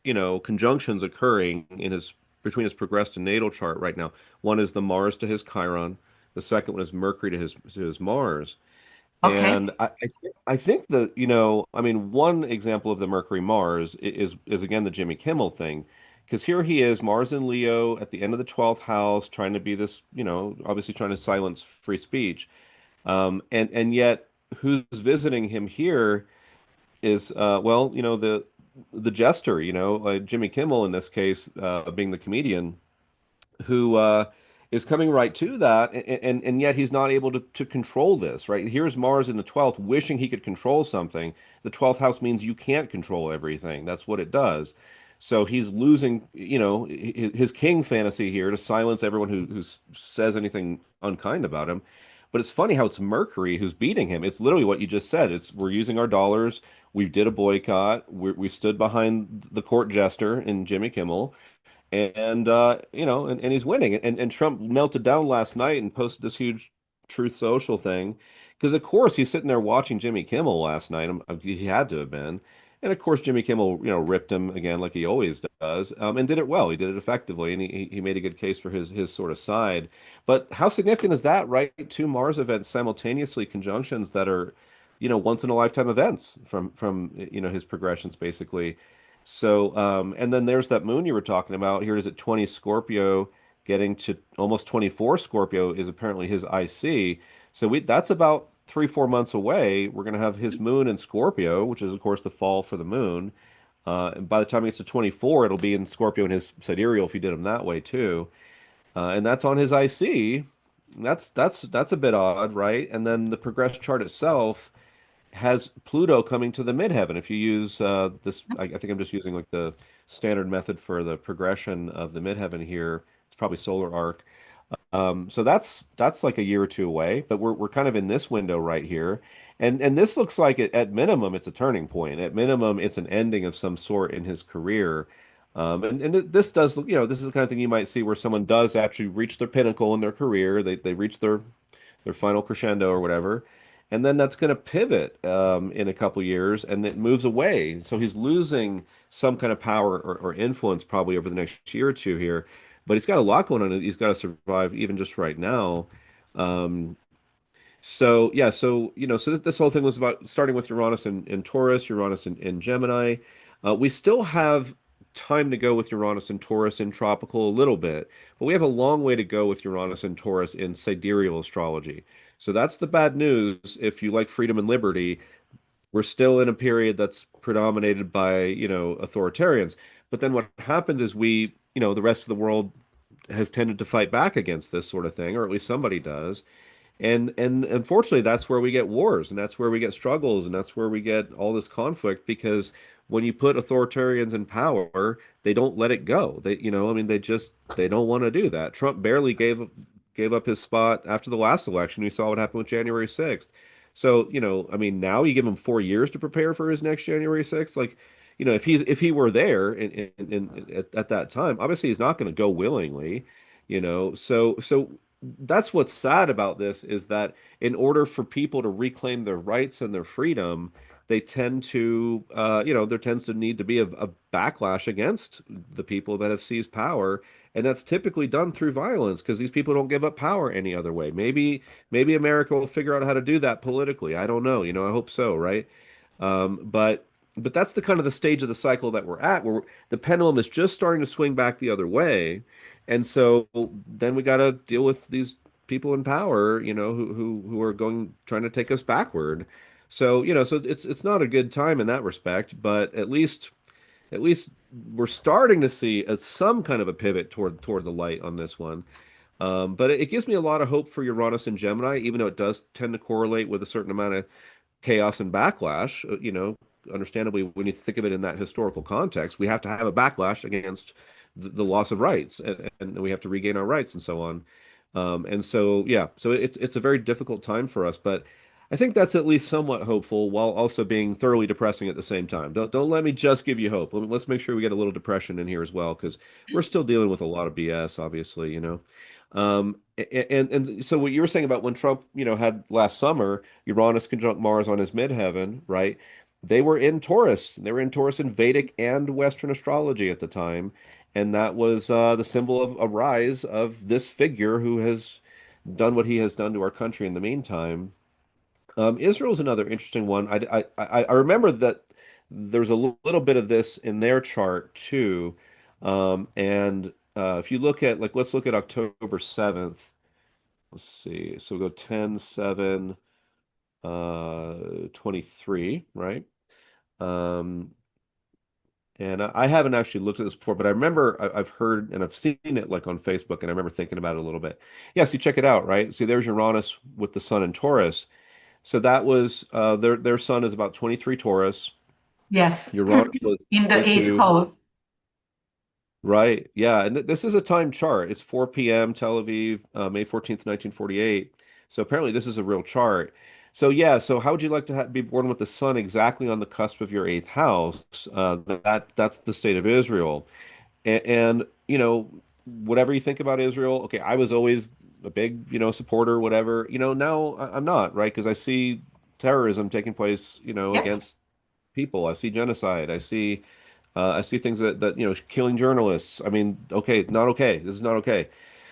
conjunctions occurring in his between his progressed and natal chart right now. One is the Mars to his Chiron, the second one is Mercury to his Mars. Okay. And I think that, I mean, one example of the Mercury Mars is again the Jimmy Kimmel thing. Because here he is, Mars in Leo at the end of the 12th house, trying to be this, obviously trying to silence free speech. And yet who's visiting him here is well, the jester, Jimmy Kimmel in this case, being the comedian who is coming right to that, and yet he's not able to control this, right? Here's Mars in the 12th, wishing he could control something. The 12th house means you can't control everything. That's what it does. So he's losing, his king fantasy here to silence everyone who says anything unkind about him. But it's funny how it's Mercury who's beating him. It's literally what you just said. It's we're using our dollars. We did a boycott. We stood behind the court jester in Jimmy Kimmel and and he's winning. And Trump melted down last night and posted this huge Truth Social thing because of course he's sitting there watching Jimmy Kimmel last night. He had to have been. And of course Jimmy Kimmel, ripped him again like he always does, and did it well. He did it effectively, and he made a good case for his sort of side. But how significant is that, right? Two Mars events simultaneously, conjunctions that are, once in a lifetime events from his progressions basically. So, and then there's that moon you were talking about. Here it is at 20 Scorpio, getting to almost 24 Scorpio is apparently his IC. So that's about 3, 4 months away. We're going to have his moon in Scorpio, which is of course the fall for the moon. And by the time he gets to 24, it'll be in Scorpio in his sidereal if he did him that way too. And that's on his IC. That's a bit odd, right? And then the progress chart itself has Pluto coming to the midheaven. If you use this, I think I'm just using like the standard method for the progression of the midheaven here. It's probably solar arc. So that's like a year or two away, but we're kind of in this window right here, and this looks like at minimum it's a turning point. At minimum, it's an ending of some sort in his career. And this does, this is the kind of thing you might see where someone does actually reach their pinnacle in their career. They reach their final crescendo or whatever, and then that's going to pivot in a couple years, and it moves away. So he's losing some kind of power or influence probably over the next year or two here. But he's got a lot going on. He's got to survive even just right now. Um, so yeah, so this whole thing was about starting with Uranus in Taurus, Uranus in Gemini. We still have time to go with Uranus and Taurus in tropical a little bit, but we have a long way to go with Uranus and Taurus in sidereal astrology. So that's the bad news. If you like freedom and liberty, we're still in a period that's predominated by, authoritarians. But then what happens is the rest of the world has tended to fight back against this sort of thing, or at least somebody does. And unfortunately, that's where we get wars, and that's where we get struggles, and that's where we get all this conflict because when you put authoritarians in power, they don't let it go. I mean, they don't want to do that. Trump barely gave up his spot after the last election. We saw what happened with January 6th. So, I mean, now you give him 4 years to prepare for his next January 6th. Like, if he were there at that time, obviously he's not going to go willingly, So that's what's sad about this is that in order for people to reclaim their rights and their freedom, they tend to, there tends to need to be a backlash against the people that have seized power, and that's typically done through violence because these people don't give up power any other way. Maybe America will figure out how to do that politically. I don't know. I hope so, right? But that's the kind of the stage of the cycle that we're at, where the pendulum is just starting to swing back the other way. And so then we got to deal with these people in power, who are trying to take us backward. So it's not a good time in that respect, but at least we're starting to see some kind of a pivot toward the light on this one. But it gives me a lot of hope for Uranus and Gemini, even though it does tend to correlate with a certain amount of chaos and backlash. Understandably, when you think of it in that historical context, we have to have a backlash against the loss of rights, and we have to regain our rights and so on. And so, yeah, so it's a very difficult time for us, but I think that's at least somewhat hopeful while also being thoroughly depressing at the same time. Don't let me just give you hope. Let's make sure we get a little depression in here as well, because we're still dealing with a lot of BS, obviously. And so what you were saying about when Trump, had last summer Uranus conjunct Mars on his midheaven, right? They were in Taurus. They were in Taurus in Vedic and Western astrology at the time, and that was the symbol of a rise of this figure who has done what he has done to our country in the meantime. Israel's another interesting one. I remember that there's a little bit of this in their chart too. And if you look at, like, let's look at October 7th. Let's see. So we'll go 10/7, 23, right? Um, and I haven't actually looked at this before, but I remember I've heard and I've seen it like on Facebook, and I remember thinking about it a little bit. Yeah, so you check it out, right? See, there's Uranus with the sun in Taurus. So that was their sun is about 23 Taurus. Yes, Uranus was in the eighth 22. house. Right. Yeah. And this is a time chart. It's 4 p.m. Tel Aviv, May 14th, 1948. So apparently this is a real chart. So yeah. So how would you like to be born with the sun exactly on the cusp of your eighth house? That's the state of Israel. And whatever you think about Israel, okay, I was always a big, supporter, whatever. Now I'm not, right? Because I see terrorism taking place, Yep. against people. I see genocide. I see things that killing journalists. I mean, okay, not okay. This is not okay.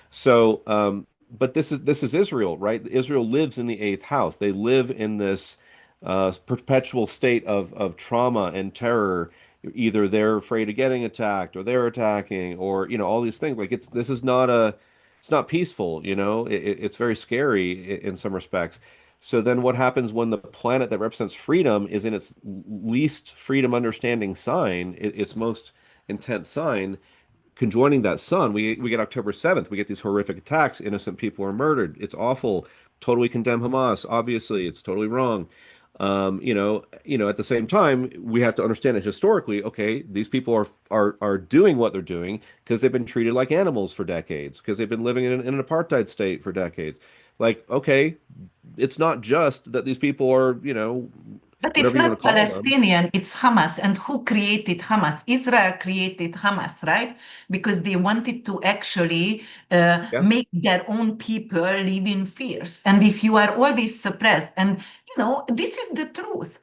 So, but this is Israel, right? Israel lives in the eighth house. They live in this perpetual state of trauma and terror. Either they're afraid of getting attacked, or they're attacking, or all these things. Like it's not peaceful. It's very scary in some respects. So then what happens when the planet that represents freedom is in its least freedom understanding sign, its most intense sign, conjoining that sun, we get October 7th, we get these horrific attacks, innocent people are murdered. It's awful. Totally condemn Hamas. Obviously, it's totally wrong. At the same time, we have to understand that historically, okay, these people are doing what they're doing because they've been treated like animals for decades, because they've been living in an apartheid state for decades. Like, okay, it's not just that these people are, But it's whatever you want not to call them. Palestinian, it's Hamas. And who created Hamas? Israel created Hamas, right? Because they wanted to actually Yeah, make their own people live in fears. And if you are always suppressed, and this is the truth.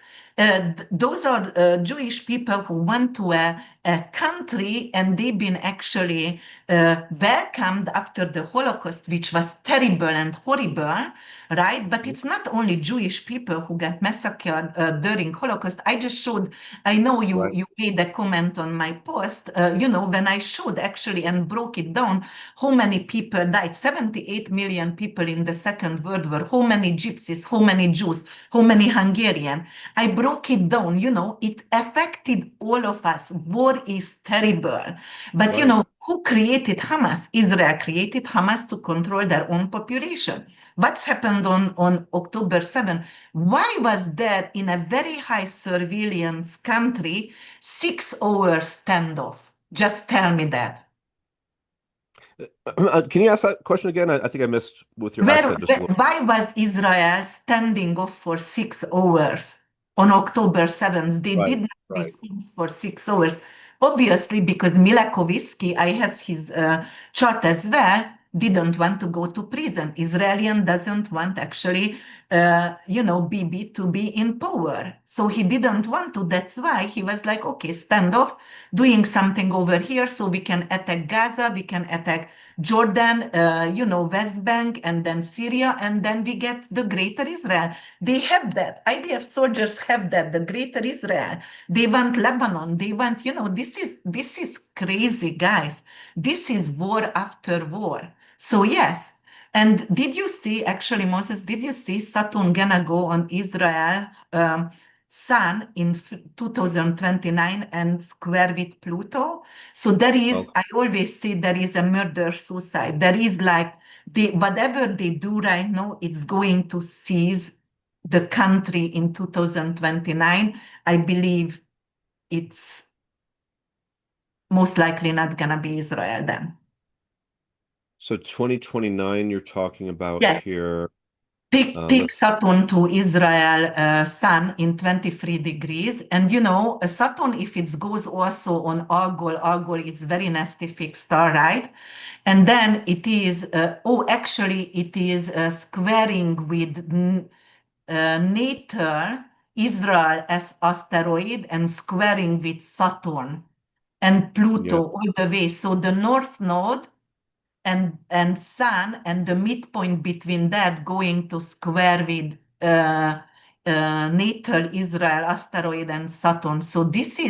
Those are Jewish people who went to a country and they've been actually welcomed after the Holocaust, which was terrible and horrible, right? But it's not only Jewish people who get massacred during Holocaust. I know you right. you made a comment on my post, when I showed actually and broke it down, how many people died, 78 million people in the Second World War, how many gypsies, how many Jews, how many Hungarian. I broke it down, it affected all of us. War is terrible. But, Right. who created Hamas? Israel created Hamas to control their own population. What's happened on October 7th? Why was there in a very high surveillance country 6 hour standoff? Just tell me that. Can you ask that question again? I think I missed with your accent just a little. Why was Israel standing off for 6 hours on October 7th? They Right. did not Right. respond for 6 hours. Obviously, because Milakowiski, I has his chart as well, didn't want to go to prison. Israelian doesn't want actually, Bibi to be in power. So he didn't want to. That's why he was like, okay, stand off, doing something over here so we can attack Gaza, we can attack Jordan, West Bank, and then Syria, and then we get the Greater Israel. They have that. IDF soldiers have that. The Greater Israel. They want Lebanon. They want, this is crazy, guys. This is war after war. So yes. And did you see, actually, Moses? Did you see Saturn gonna go on Israel? Sun in 2029 and square with Pluto. So there is, Okay. I always say there is a murder suicide. There is like whatever they do right now, it's going to seize the country in 2029. I believe it's most likely not gonna be Israel then. So 2029, you're talking about Yes. here. Take Let's Saturn to Israel Sun in 23 degrees. And Saturn, if it goes also on Algol, Algol is very nasty fixed star, right? And then it is, actually, it is squaring with natal Israel as asteroid and squaring with Saturn and yeah. Pluto all the way. So the North Node and Sun and the midpoint between that going to square with natal Israel asteroid and Saturn. So this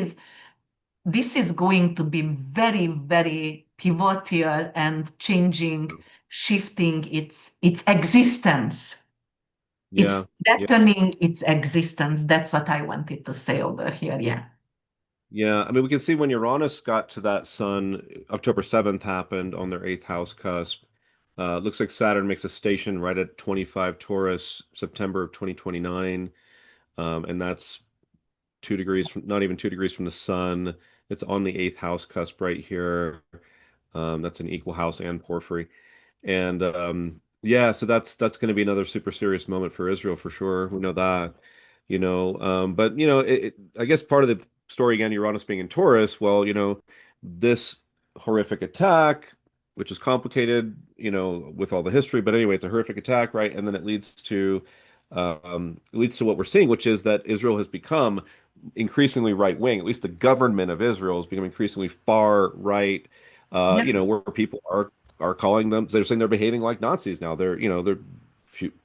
is going to be very, very pivotal and changing, shifting its existence. Yeah. It's Yeah. threatening its existence. That's what I wanted to say over here. Yeah. Yeah. I mean, we can see when Uranus got to that sun, October 7th happened on their eighth house cusp. Looks like Saturn makes a station right at 25 Taurus, September of 2029. And that's 2 degrees from, not even 2 degrees from the sun. It's on the eighth house cusp right here. That's an equal house and porphyry. And yeah, so that's going to be another super serious moment for Israel for sure. We know that, but I guess part of the story again, Uranus being in Taurus, well, this horrific attack, which is complicated, with all the history, but anyway, it's a horrific attack, right? And then it leads to what we're seeing, which is that Israel has become increasingly right wing. At least the government of Israel has become increasingly far right. Yeah. Where people are calling them. They're saying they're behaving like Nazis now. They're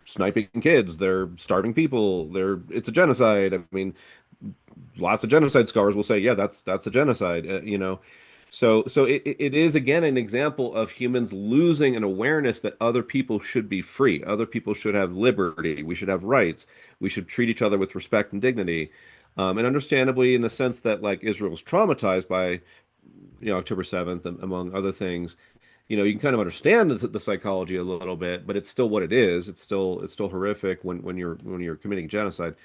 sniping kids. They're starving people. It's a genocide. I mean, lots of genocide scholars will say, yeah, that's a genocide. So it is again an example of humans losing an awareness that other people should be free. Other people should have liberty. We should have rights. We should treat each other with respect and dignity. And understandably, in the sense that like Israel was traumatized by October 7th, among other things, you can kind of understand the psychology a little bit, but it's still what it is. It's still horrific when you're committing genocide.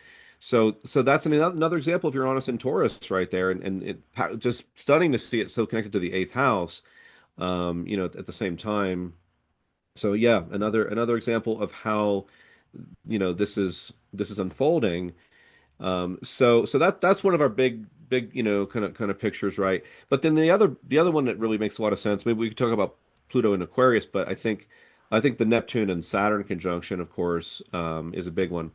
So that's another example of Uranus and Taurus right there, and just stunning to see it so connected to the eighth house, at the same time. So yeah, another example of how this is unfolding. So that's one of our big kind of pictures, right? But then the other one that really makes a lot of sense. Maybe we could talk about Pluto and Aquarius, but I think the Neptune and Saturn conjunction, of course, is a big one.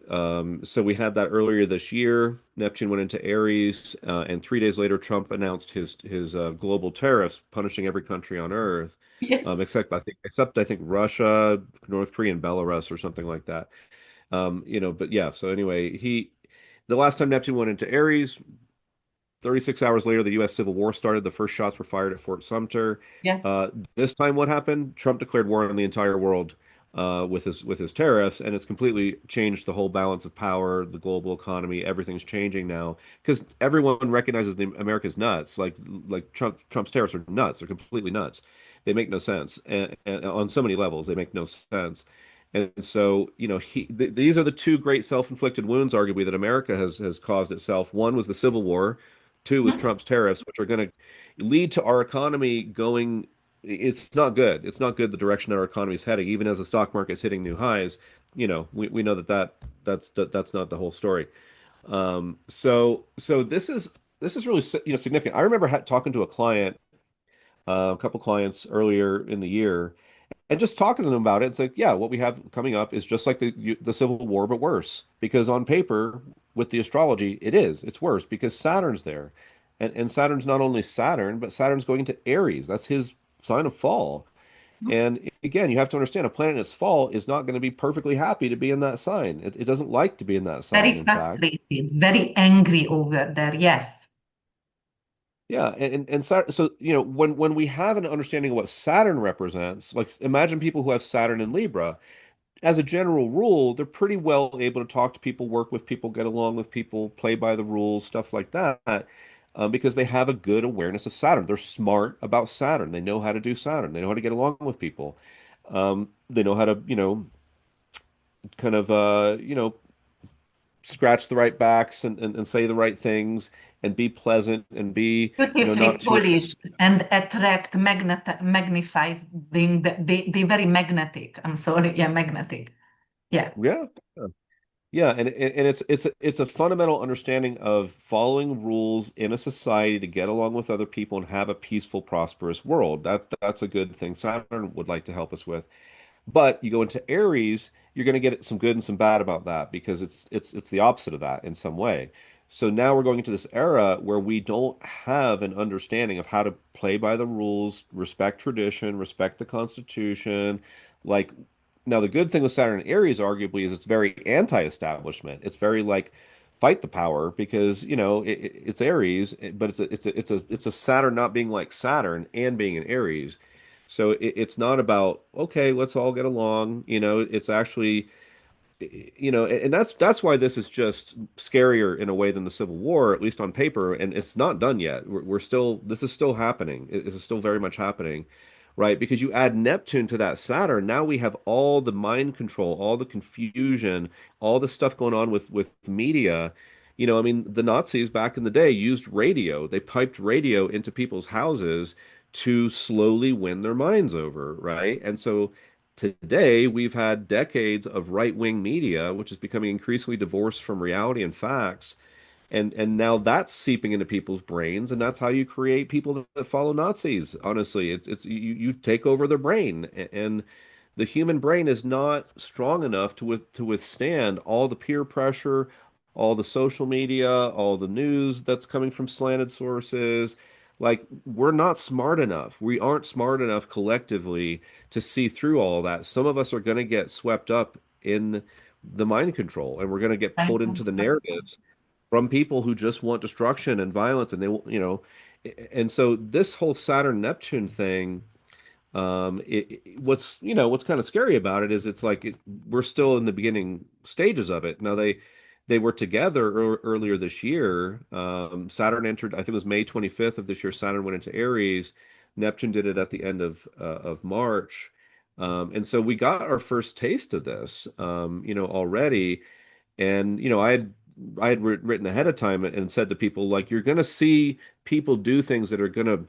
So we had that earlier this year. Neptune went into Aries, and 3 days later, Trump announced his global tariffs, punishing every country on Earth, Yes. except I think Russia, North Korea, and Belarus, or something like that. But yeah. So anyway, the last time Neptune went into Aries, 36 hours later, the U.S. Civil War started. The first shots were fired at Fort Sumter. Yeah. This time, what happened? Trump declared war on the entire world with his tariffs, and it's completely changed the whole balance of power, the global economy. Everything's changing now because everyone recognizes the America's nuts. Like Trump's tariffs are nuts. They're completely nuts. They make no sense, and on so many levels, they make no sense. And so, these are the two great self-inflicted wounds, arguably, that America has caused itself. One was the Civil War, two was Trump's tariffs, which are going to lead to our economy going. It's not good. It's not good the direction our economy is heading. Even as the stock market is hitting new highs, we know that's not the whole story. So this is really significant. I remember talking to a client, a couple clients earlier in the year, and just talking to them about it. It's like, yeah, what we have coming up is just like the Civil War, but worse. Because on paper, with the astrology, it's worse because Saturn's there, and Saturn's not only Saturn, but Saturn's going into Aries. That's his sign of fall. And again, you have to understand a planet in its fall is not going to be perfectly happy to be in that sign. It doesn't like to be in that Very sign, in fact. frustrated, very angry over there. Yes. Yeah, and so when we have an understanding of what Saturn represents, like imagine people who have Saturn in Libra, as a general rule, they're pretty well able to talk to people, work with people, get along with people, play by the rules, stuff like that, because they have a good awareness of Saturn. They're smart about Saturn. They know how to do Saturn. They know how to get along with people. They know how to, kind of, scratch the right backs and say the right things and be pleasant and be, Beautifully not too. polished and attract, magnifies, they very magnetic. I'm sorry. Yeah, magnetic. Yeah. Yeah. Yeah, and it's a fundamental understanding of following rules in a society to get along with other people and have a peaceful, prosperous world. That's a good thing Saturn would like to help us with. But you go into Aries, you're going to get some good and some bad about that because it's the opposite of that in some way. So now we're going into this era where we don't have an understanding of how to play by the rules, respect tradition, respect the Constitution. Like now, the good thing with Saturn and Aries, arguably, is it's very anti-establishment. It's very like fight the power because it's Aries, but it's a Saturn not being like Saturn and being in Aries. So it's not about, okay, let's all get along. It's actually, and that's why this is just scarier in a way than the Civil War, at least on paper. And it's not done yet. We're still, this is still happening. This is still very much happening, right? Because you add Neptune to that Saturn, now we have all the mind control, all the confusion, all the stuff going on with media. I mean, the Nazis back in the day used radio. They piped radio into people's houses to slowly win their minds over, right? And so today we've had decades of right-wing media, which is becoming increasingly divorced from reality and facts. And now that's seeping into people's brains, and that's how you create people that follow Nazis. Honestly, it's you take over their brain, and the human brain is not strong enough to withstand all the peer pressure, all the social media, all the news that's coming from slanted sources. Like, we're not smart enough. We aren't smart enough collectively to see through all that. Some of us are going to get swept up in the mind control, and we're going to get I pulled into the narratives from people who just want destruction and violence, and and so this whole Saturn Neptune thing, what's kind of scary about it is it's like we're still in the beginning stages of it. Now they were together earlier this year. Saturn entered, I think it was May 25th of this year. Saturn went into Aries. Neptune did it at the end of March. And so we got our first taste of this, already. And I had written ahead of time and said to people, like, you're going to see people do things that are going to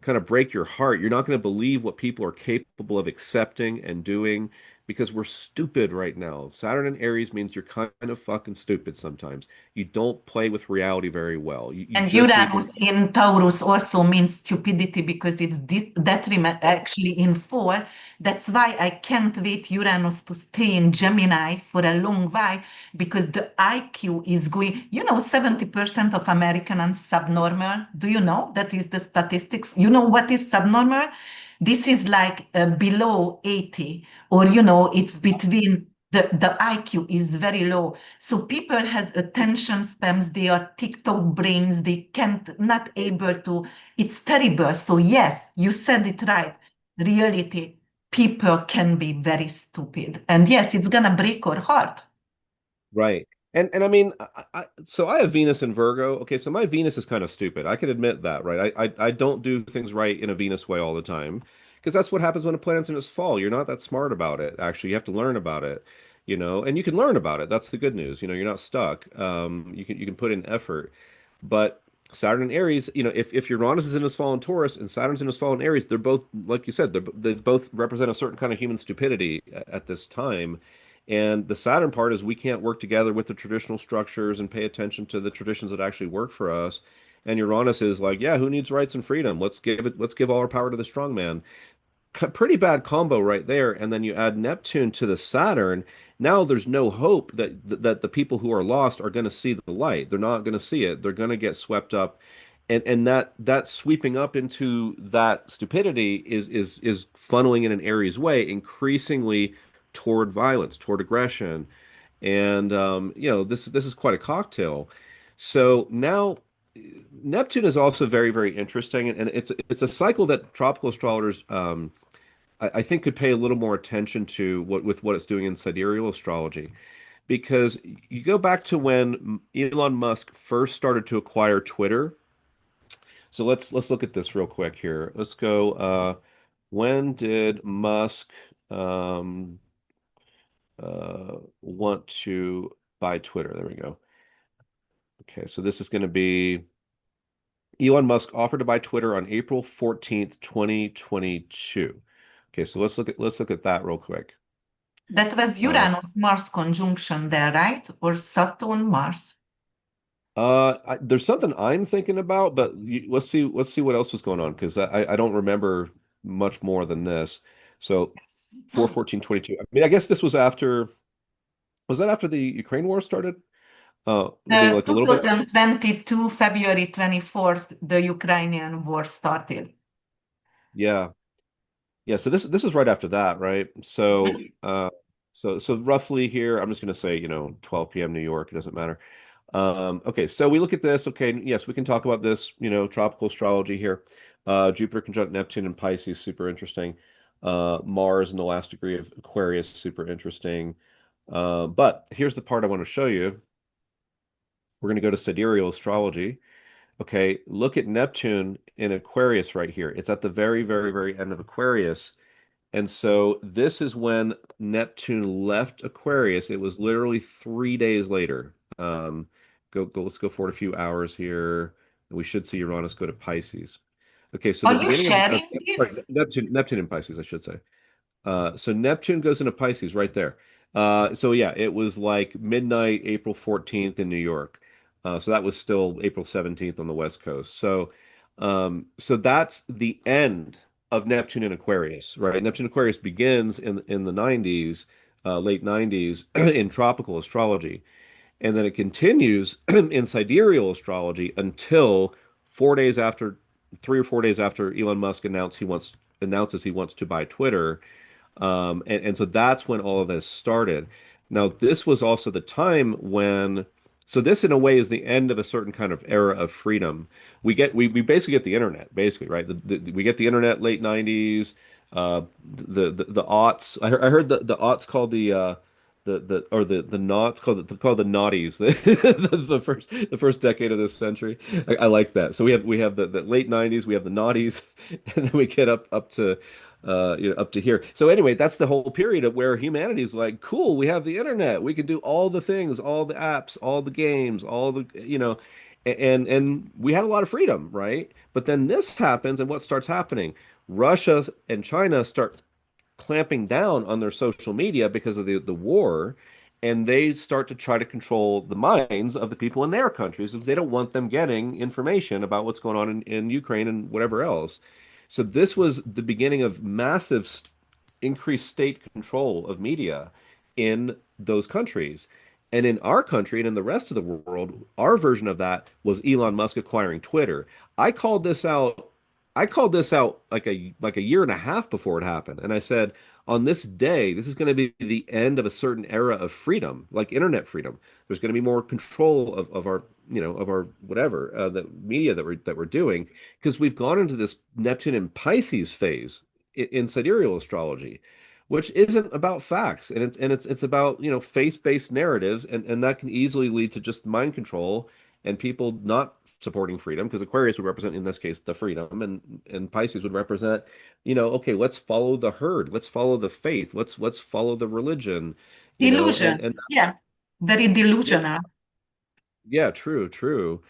kind of break your heart. You're not going to believe what people are capable of accepting and doing because we're stupid right now. Saturn in Aries means you're kind of fucking stupid sometimes. You don't play with reality very well. You And just need to. Uranus in Taurus also means stupidity because it's detriment actually in fall. That's why I can't wait Uranus to stay in Gemini for a long while because the IQ is going, 70% of Americans are subnormal. Do you know that is the statistics? You know what is subnormal? This is like below 80, or it's between the IQ is very low. So people has attention spans, they are TikTok brains, they can't not able to, it's terrible. So yes, you said it right. Reality. people can be very stupid. And yes, it's gonna break our heart. Right. And I mean, so I have Venus in Virgo. Okay, so my Venus is kind of stupid. I can admit that, right? I don't do things right in a Venus way all the time because that's what happens when a planet's in its fall. You're not that smart about it. Actually, you have to learn about it, and you can learn about it. That's the good news. You're not stuck. You can put in effort. But Saturn and Aries, if Uranus is in his fall in Taurus and Saturn's in his fall in Aries, they're both, like you said, they both represent a certain kind of human stupidity at this time. And the Saturn part is we can't work together with the traditional structures and pay attention to the traditions that actually work for us. And Uranus is like, yeah, who needs rights and freedom? Let's give all our power to the strong man. Pretty bad combo right there. And then you add Neptune to the Saturn. Now there's no hope that the people who are lost are going to see the light. They're not going to see it. They're going to get swept up. And that sweeping up into that stupidity is funneling in an Aries way, increasingly toward violence, toward aggression. And this is quite a cocktail. So now Neptune is also very, very interesting, and it's a cycle that tropical astrologers I think could pay a little more attention to what it's doing in sidereal astrology, because you go back to when Elon Musk first started to acquire Twitter. So let's look at this real quick here. Let's go. When did Musk um, want to buy Twitter? There we go. Okay, so this is going to be Elon Musk offered to buy Twitter on April 14th, 2022. Okay, so let's look at that real quick. That was Uh, Uranus-Mars conjunction there, right? Or Saturn-Mars. there's something I'm thinking about, but let's see what else was going on because I don't remember much more than this. So 4/14/22. I mean, I guess this was that after the Ukraine war started? Maybe like a little bit. 2022, February 24th, the Ukrainian war started. Yeah. Yeah, so this is right after that, right? So roughly here, I'm just going to say, 12 p.m. New York, it doesn't matter. Okay, so we look at this. Okay, yes, we can talk about this, tropical astrology here. Jupiter conjunct Neptune and Pisces, super interesting. Mars in the last degree of Aquarius, super interesting. But here's the part I want to show you. We're going to go to sidereal astrology. Okay, look at Neptune in Aquarius right here. It's at the very, very, very end of Aquarius. And so this is when Neptune left Aquarius. It was literally 3 days later. Let's go forward a few hours here. We should see Uranus go to Pisces. Okay, so the Are you beginning sharing sorry, this? Neptune in Pisces, I should say. So Neptune goes into Pisces right there. So yeah, it was like midnight, April 14th in New York. So that was still April 17th on the West Coast. So that's the end of Neptune in Aquarius, right? Neptune Aquarius begins in the 90s, late 90s in tropical astrology. And then it continues in sidereal astrology until 4 days after, 3 or 4 days after Elon Musk announces he wants to buy Twitter. And so that's when all of this started. Now, this was also the time when, so this in a way is the end of a certain kind of era of freedom. We basically get the internet, basically, right? We get the internet late 90s, the aughts. I heard the aughts called the noughts called the naughties, the first decade of this century. I like that. So we have the late 90s, we have the naughties, and then we get up to here. So anyway, that's the whole period of where humanity is like, cool, we have the internet. We can do all the things, all the apps, all the games, all and we had a lot of freedom, right? But then this happens, and what starts happening? Russia and China start clamping down on their social media because of the war, and they start to try to control the minds of the people in their countries because they don't want them getting information about what's going on in Ukraine and whatever else. So this was the beginning of massive increased state control of media in those countries. And in our country and in the rest of the world, our version of that was Elon Musk acquiring Twitter. I called this out. I called this out like a year and a half before it happened. And I said, on this day, this is going to be the end of a certain era of freedom, like internet freedom. There's going to be more control of our, of our whatever, the media that we're doing, because we've gone into this Neptune and Pisces phase in sidereal astrology, which isn't about facts, and it's about, faith-based narratives, and that can easily lead to just mind control and people not supporting freedom, because Aquarius would represent, in this case, the freedom, and Pisces would represent, okay, let's follow the herd, let's follow the faith, let's follow the religion, Delusion. and Yeah, very yeah, delusional. yeah, true, true.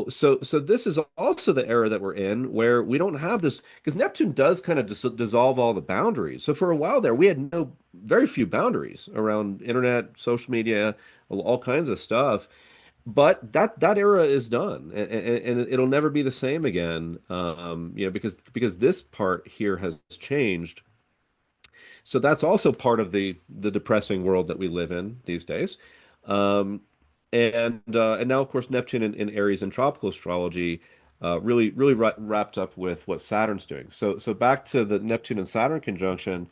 So this is also the era that we're in where we don't have this, because Neptune does kind of dissolve all the boundaries. So for a while there, we had very few boundaries around internet, social media, all kinds of stuff. But that era is done, and it'll never be the same again. Because this part here has changed. So that's also part of the depressing world that we live in these days. Um, and now, of course, Neptune in Aries and tropical astrology really wrapped up with what Saturn's doing. So back to the Neptune and Saturn conjunction,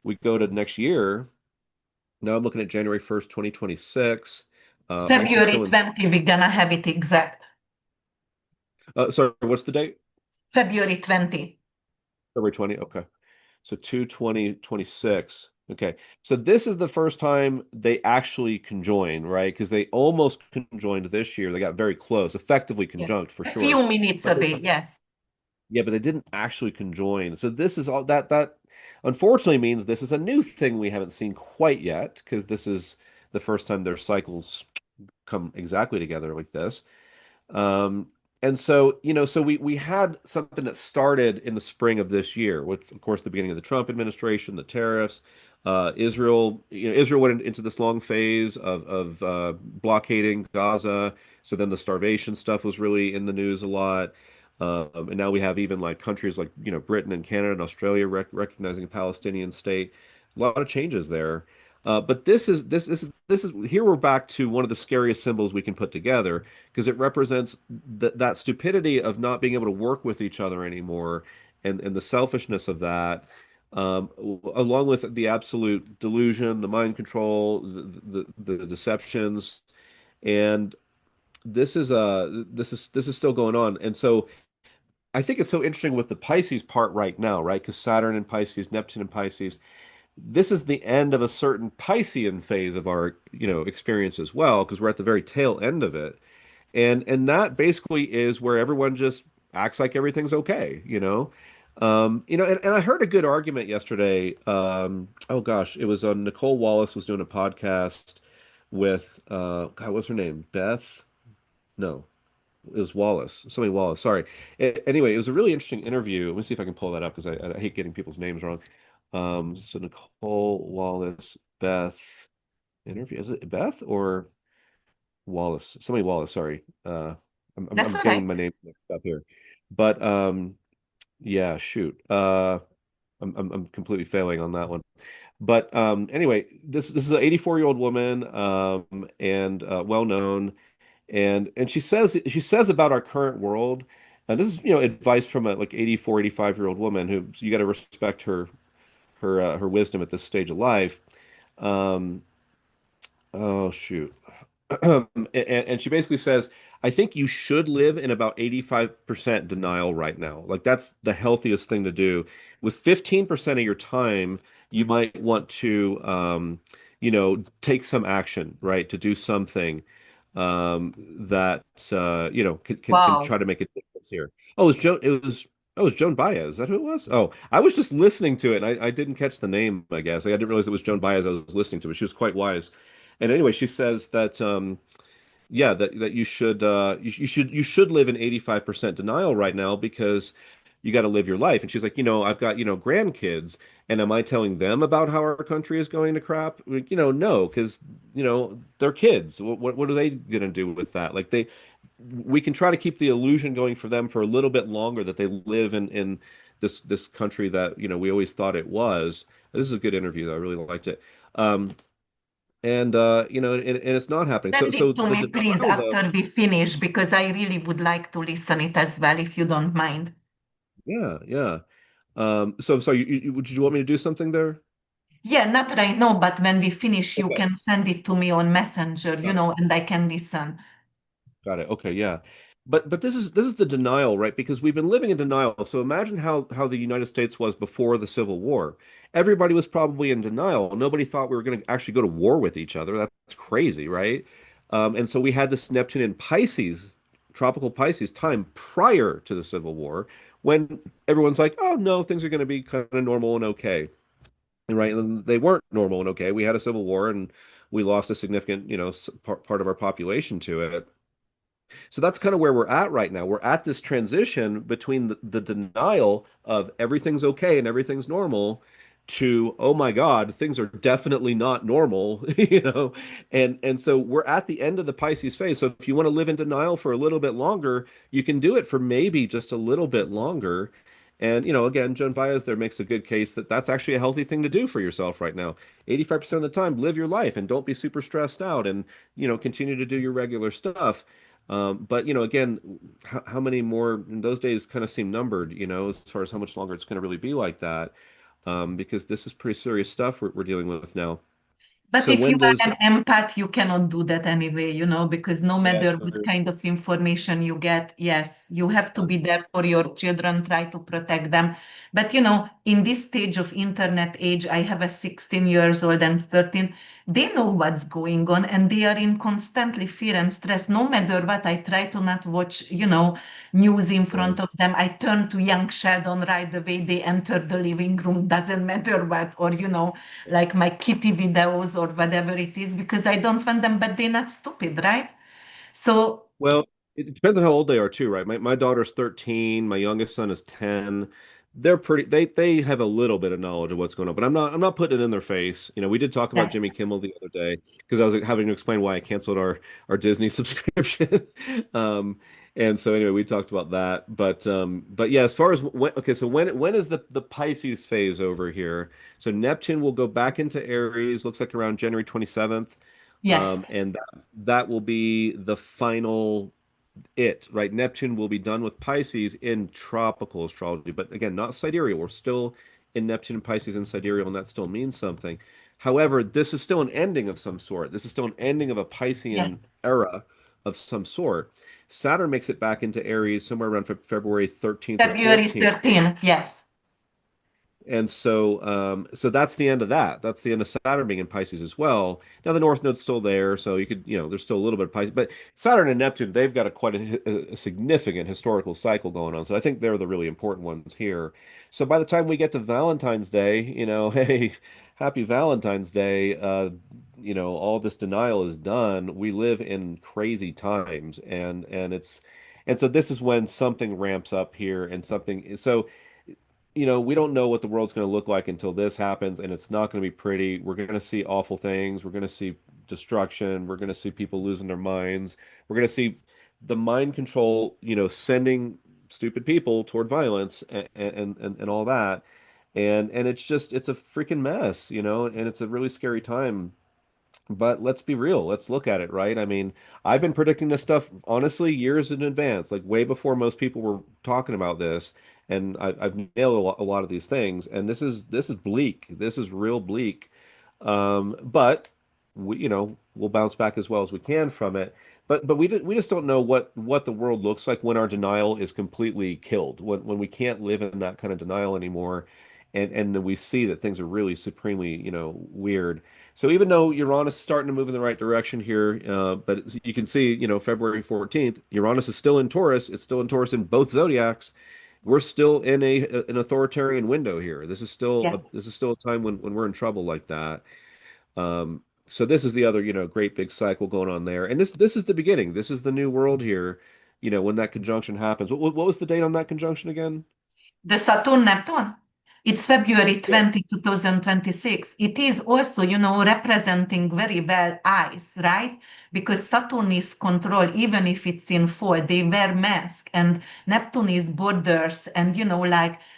we go to next year. Now I'm looking at January 1st, 2026. Also February still in. 20, we're gonna have it exact. Sorry, what's the date? February 20. February 20. Okay. So 2/20/26. Okay. So this is the first time they actually conjoin, right? Because they almost conjoined this year. They got very close, effectively Yeah. conjunct for A sure. few minutes But away, yes. yeah, but they didn't actually conjoin. So this is all that unfortunately means this is a new thing we haven't seen quite yet, because this is the first time their cycles come exactly together like this. Um, and so, so we had something that started in the spring of this year, with, of course, the beginning of the Trump administration, the tariffs, Israel. Israel went into this long phase of blockading Gaza. So then the starvation stuff was really in the news a lot. And now we have even like countries like, Britain and Canada and Australia recognizing a Palestinian state. A lot of changes there. But this is here we're back to one of the scariest symbols we can put together, because it represents that stupidity of not being able to work with each other anymore, and the selfishness of that, along with the absolute delusion, the mind control, the deceptions, and this is still going on. And so I think it's so interesting with the Pisces part right now, right? Because Saturn in Pisces, Neptune in Pisces, this is the end of a certain Piscean phase of our, experience as well, because we're at the very tail end of it. And that basically is where everyone just acts like everything's okay. And I heard a good argument yesterday. Oh gosh, it was on Nicole Wallace was doing a podcast with God, what's her name? Beth? No, it was Wallace. Somebody Wallace. Sorry. Anyway, it was a really interesting interview. Let me see if I can pull that up, because I hate getting people's names wrong. So Nicole Wallace, Beth interview. Is it Beth or Wallace? Somebody Wallace, sorry. I'm That's all getting right. my name mixed up here. But yeah, shoot. I'm completely failing on that one. But anyway, this is an 84-year-old woman, and well known, and she says about our current world, and this is, advice from a like 84, 85-year-old woman, who, you got to respect her wisdom at this stage of life. Um, oh shoot. And she basically says, I think you should live in about 85% denial right now. Like, that's the healthiest thing to do. With 15% of your time, you might want to, take some action, right? To do something that, can Wow. try to make a difference here. Oh, it was Joan Baez. Is that who it was? Oh, I was just listening to it, and I didn't catch the name, I guess. I didn't realize it was Joan Baez I was listening to, but she was quite wise. And anyway, she says that yeah, that you should live in 85% denial right now, because you got to live your life. And she's like, I've got, grandkids, and am I telling them about how our country is going to crap? Like, no, because they're kids. What are they gonna do with that? Like, we can try to keep the illusion going for them for a little bit longer, that they live in this country that, we always thought it was. This is a good interview, though. I really liked it. And and it's not happening. So Send so it to the me, please, denial, though. after we finish, because I really would like to listen it as well, if you don't mind. Yeah, yeah. So I'm sorry, did you want me to do something there? Yeah, not right now, but when we finish, you Okay. can send it to me on Messenger, Got it. and I can listen. Got it. Okay, yeah. But this is the denial, right? Because we've been living in denial. So imagine how the United States was before the Civil War. Everybody was probably in denial. Nobody thought we were going to actually go to war with each other. That's crazy, right? And so we had this Neptune in Pisces, tropical Pisces time prior to the Civil War, when everyone's like, "Oh no, things are going to be kind of normal and okay." And right, and they weren't normal and okay. We had a Civil War, and we lost a significant, part of our population to it. So that's kind of where we're at right now. We're at this transition between the denial of everything's okay and everything's normal to, oh my God, things are definitely not normal, And so we're at the end of the Pisces phase. So if you want to live in denial for a little bit longer, you can do it for maybe just a little bit longer. And, again, Joan Baez there makes a good case that that's actually a healthy thing to do for yourself right now. 85% of the time, live your life and don't be super stressed out and, continue to do your regular stuff. But again, how many more in those days kind of seem numbered, as far as how much longer it's going to really be like that, because this is pretty serious stuff we're dealing with now. But So if you when does are an empath, you cannot do that anyway, because no yeah, matter what true. kind of information you get, yes, you have to be there for your children, try to protect them. But in this stage of internet age, I have a 16 years old and 13. They know what's going on and they are in constantly fear and stress. No matter what, I try to not watch, news in Right. front of them. I turn to young Sheldon right away. They enter the living room, doesn't matter what, or like my kitty videos or whatever it is, because I don't want them, but they're not stupid, right? So, Well, it depends on how old they are too, right? My daughter's 13, my youngest son is 10. They have a little bit of knowledge of what's going on, but I'm not putting it in their face. We did talk about yeah, Jimmy Kimmel the other day because I was having to explain why I canceled our Disney subscription. And so anyway, we talked about that. But yeah, as far as okay, so when is the Pisces phase over here? So Neptune will go back into Aries, looks like around January 27th. yes, And that will be the final right? Neptune will be done with Pisces in tropical astrology, but again, not sidereal. We're still in Neptune and Pisces in sidereal, and that still means something. However, this is still an ending of some sort. This is still an ending of a yeah. Piscean era of some sort. Saturn makes it back into Aries somewhere around February 13th or February 14th. 13, yes, And so that's the end of that. That's the end of Saturn being in Pisces as well. Now the North Node's still there, so you could, there's still a little bit of Pisces, but Saturn and Neptune, they've got a significant historical cycle going on. So I think they're the really important ones here. So by the time we get to Valentine's Day, hey, happy Valentine's Day. All this denial is done. We live in crazy times, and so this is when something ramps up here and something. So we don't know what the world's going to look like until this happens, and it's not going to be pretty. We're going to see awful things. We're going to see destruction. We're going to see people losing their minds. We're going to see the mind control, sending stupid people toward violence and all that. And it's a freaking mess, and it's a really scary time. But let's be real. Let's look at it, right? I mean, I've been predicting this stuff honestly years in advance, like way before most people were talking about this, and I've nailed a lot of these things. And this is bleak. This is real bleak. But we'll bounce back as well as we can from it. But we just don't know what the world looks like when our denial is completely killed, when we can't live in that kind of denial anymore, and then we see that things are really supremely, weird. So even though Uranus is starting to move in the right direction here, but you can see, February 14th, Uranus is still in Taurus. It's still in Taurus in both zodiacs. We're still in an authoritarian window here. yeah. This is still a time when we're in trouble like that. So this is the other, great big cycle going on there. And this is the beginning. This is the new world here, when that conjunction happens. What was the date on that conjunction again? The Saturn Neptune. It's February Yeah. 20, 2026. It is also, representing very well eyes, right? Because Saturn is control, even if it's in fall, they wear mask, and Neptune is borders and,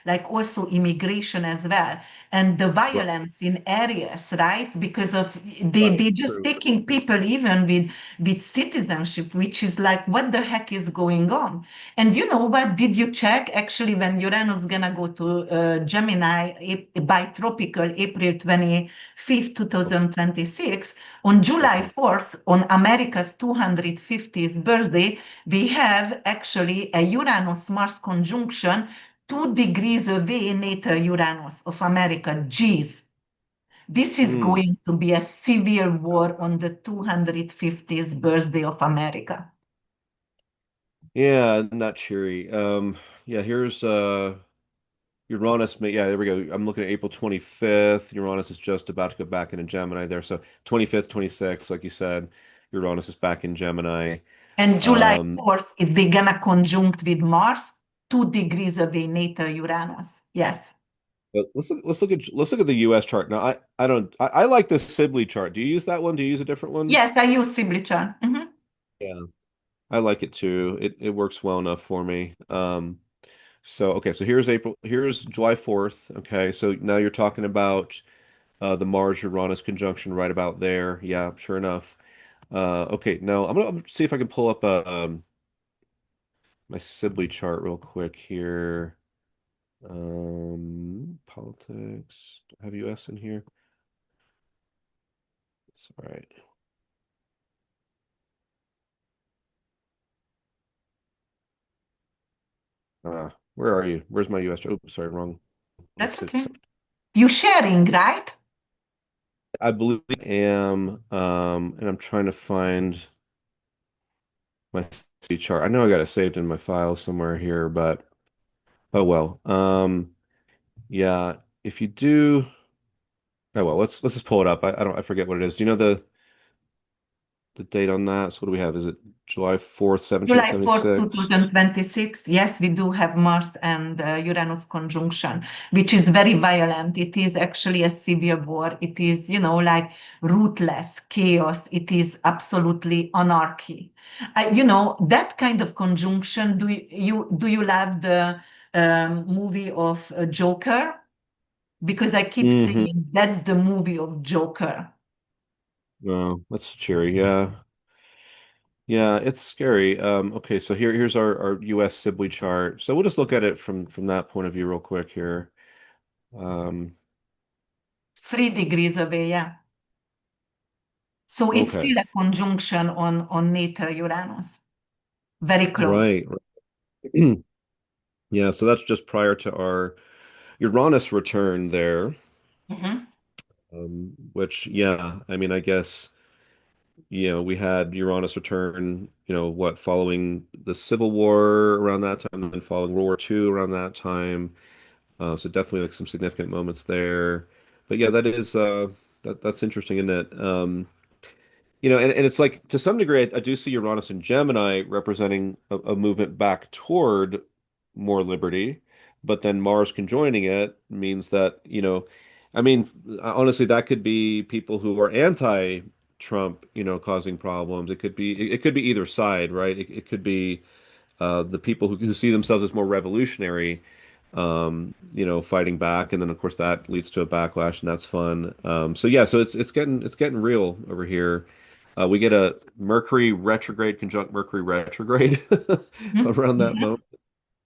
like also immigration as well. And the Right. violence in areas, right? Because of Right. they just True. taking people even with citizenship, which is like, what the heck is going on? And you know what? Did you check actually when Uranus gonna go to Gemini? Gemini by tropical April 25th, 2026. On July 4th, on America's 250th birthday, we have actually a Uranus-Mars conjunction 2 degrees away natal Uranus of America. Geez, this is Mm. going to be a severe war on the 250th birthday of America. Yeah, not cheery. Yeah, here's Uranus. Yeah, there we go. I'm looking at April 25th. Uranus is just about to go back into Gemini there. So 25th, 26th, like you said, Uranus is back in Gemini. And July Um, 4th, if they're gonna conjunct with Mars, 2 degrees away natal Uranus. Yes. but let's look at the US chart. Now I don't I like this Sibley chart. Do you use that one? Do you use a different one? Yes, I use Sibly. Mhm. Yeah. I like it too. It works well enough for me. So okay, so here's July 4th. Okay, so now you're talking about the Mars Uranus conjunction right about there. Yeah, sure enough. Okay, now I'm gonna see if I can pull up my Sibley chart real quick here. Politics. Do I have US in here? It's all right. Where are you? Where's my US? Oh, sorry, wrong That's city. okay. You sharing, right? I believe I am, and I'm trying to find my C chart. I know I got it saved in my file somewhere here, but oh well. Yeah, if you do, oh well, let's just pull it up. I forget what it is. Do you know the date on that? So what do we have? Is it July 4th, July 4th, 1776? 2026. Yes, we do have Mars and Uranus conjunction, which is very violent. It is actually a civil war. It is, like ruthless chaos. It is absolutely anarchy. That kind of conjunction. Do you love the movie of Joker? Because I keep Mm-hmm. saying that's the movie of Joker. No, that's cheery. Yeah. Yeah, it's scary. Okay, so here's our US Sibley chart. So we'll just look at it from that point of view real quick here. Um, 3 degrees away, yeah. So it's okay. still a conjunction on natal Uranus, very close. Right. Yeah, so that's just prior to our Uranus return there, Mhm. which, yeah, I mean, I guess, we had Uranus return, what, following the Civil War around that time, and then following World War II around that time. So definitely like some significant moments there. But yeah, that's interesting, isn't it? And it's like to some degree, I do see Uranus and Gemini representing a movement back toward more liberty, but then Mars conjoining it means that, I mean, honestly, that could be people who are anti-Trump, causing problems. It could be either side, right? It could be the people who see themselves as more revolutionary, fighting back, and then of course that leads to a backlash, and that's fun. So yeah, so it's getting real over here. We get a Mercury retrograde conjunct Mercury retrograde Mhm. around that Mhm. moment.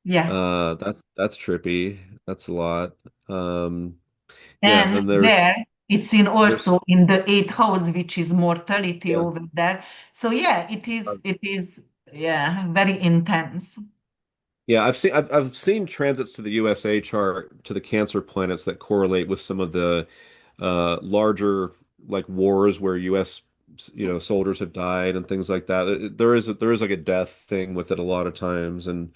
Yeah. That's trippy. That's a lot. Yeah, And then there it's in there's also in the eighth house, which is mortality yeah. over there. So yeah, it is yeah, very intense. Yeah, I've seen transits to the USA chart to the Cancer planets that correlate with some of the larger like wars where US soldiers have died and things like that. There is like a death thing with it a lot of times, and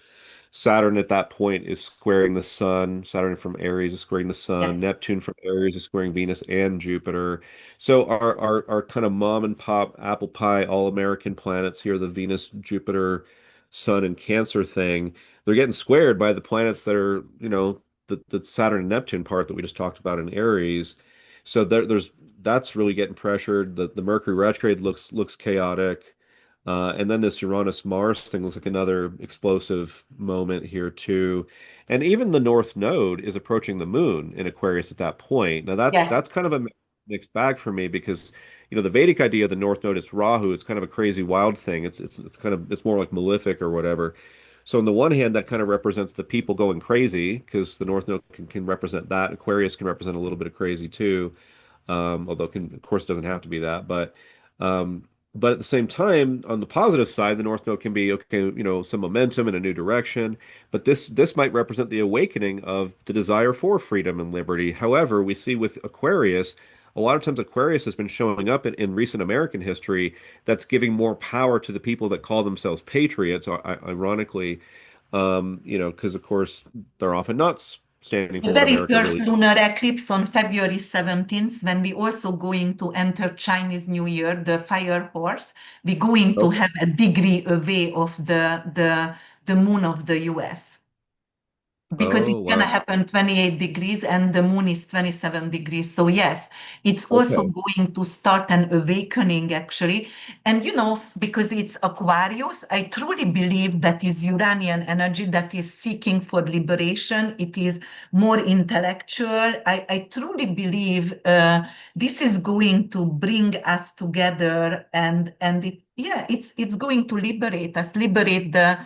Saturn at that point is squaring the sun. Saturn from Aries is squaring the sun. Yes. Neptune from Aries is squaring Venus and Jupiter. So our kind of mom and pop apple pie all American planets here, the Venus, Jupiter, Sun, and Cancer thing, they're getting squared by the planets that are, the Saturn and Neptune part that we just talked about in Aries. So that's really getting pressured. The Mercury retrograde looks chaotic. And then this Uranus Mars thing looks like another explosive moment here too. And even the North Node is approaching the moon in Aquarius at that point. Now Yes. that's kind of a mixed bag for me because the Vedic idea of the North Node is Rahu. It's kind of a crazy wild thing. It's more like malefic or whatever. So on the one hand, that kind of represents the people going crazy because the North Node can represent that. Aquarius can represent a little bit of crazy too, although can, of course doesn't have to be that. Um, but at the same time, on the positive side, the North Node can be okay, some momentum in a new direction. But this might represent the awakening of the desire for freedom and liberty. However, we see with Aquarius, a lot of times Aquarius has been showing up in recent American history that's giving more power to the people that call themselves patriots, ironically, because of course they're often not standing The for what very America first really. lunar eclipse on February 17th, when we also going to enter Chinese New Year, the fire horse, we're going to Okay. have a degree away of the moon of the US. Because Oh, it's going to wow. happen 28 degrees and the moon is 27 degrees. So, yes, it's also Okay. going to start an awakening, actually. And, because it's Aquarius, I truly believe that is Uranian energy that is seeking for liberation. It is more intellectual. I truly believe this is going to bring us together and it's going to liberate us, liberate the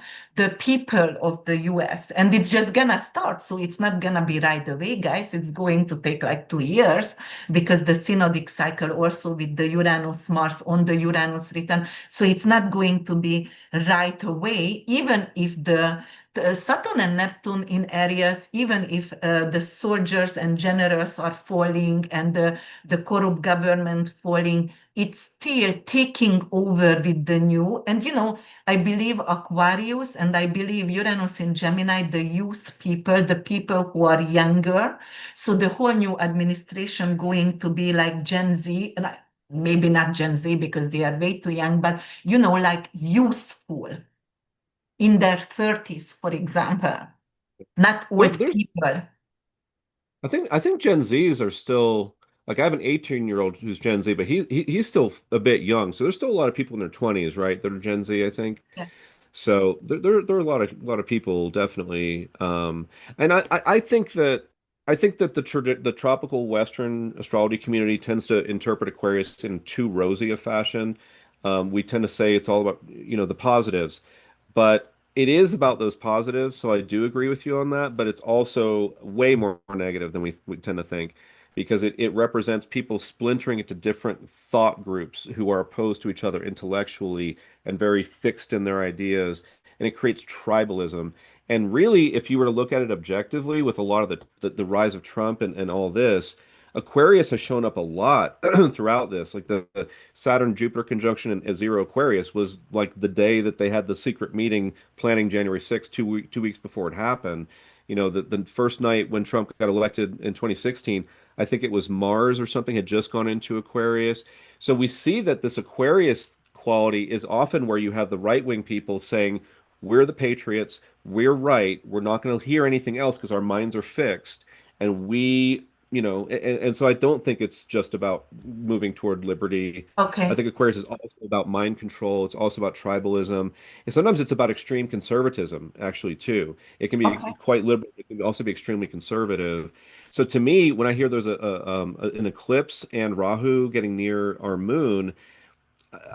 people of the US. And it's just gonna start. So it's not gonna be right away, guys. It's going to take like 2 years because the synodic cycle also with the Uranus Mars on the Uranus return. So it's not going to be right away, even if the Saturn and Neptune in Aries, even if the soldiers and generals are falling and the corrupt government falling, it's still taking over with the new. And I believe Aquarius and I believe Uranus in Gemini, the youth people, the people who are younger. So the whole new administration going to be like Gen Z, and maybe not Gen Z because they are way too young, but like youthful in their 30s, for example, not There, old there's people. I think Gen Zs are still like I have an 18-year-old who's Gen Z, but he's still a bit young. So there's still a lot of people in their 20s, right? That are Gen Z, I think. Yeah. So there are a lot of people definitely, and I think that the tropical Western astrology community tends to interpret Aquarius in too rosy a fashion. We tend to say it's all about the positives, but it is about those positives. So I do agree with you on that, but it's also way more negative than we tend to think. Because it represents people splintering into different thought groups who are opposed to each other intellectually and very fixed in their ideas, and it creates tribalism. And really, if you were to look at it objectively, with a lot of the rise of Trump and all this, Aquarius has shown up a lot throughout this. Like the Saturn Jupiter conjunction in zero Aquarius was like the day that they had the secret meeting planning January 6th, 2 weeks before it happened. The first night when Trump got elected in 2016, I think it was Mars or something had just gone into Aquarius. So we see that this Aquarius quality is often where you have the right wing people saying, we're the patriots, we're right, we're not going to hear anything else because our minds are fixed. And and so I don't think it's just about moving toward liberty. I Okay. think Aquarius is also about mind control. It's also about tribalism. And sometimes it's about extreme conservatism, actually, too. It can be Okay. quite liberal. It can also be extremely conservative. So to me, when I hear there's an eclipse and Rahu getting near our moon,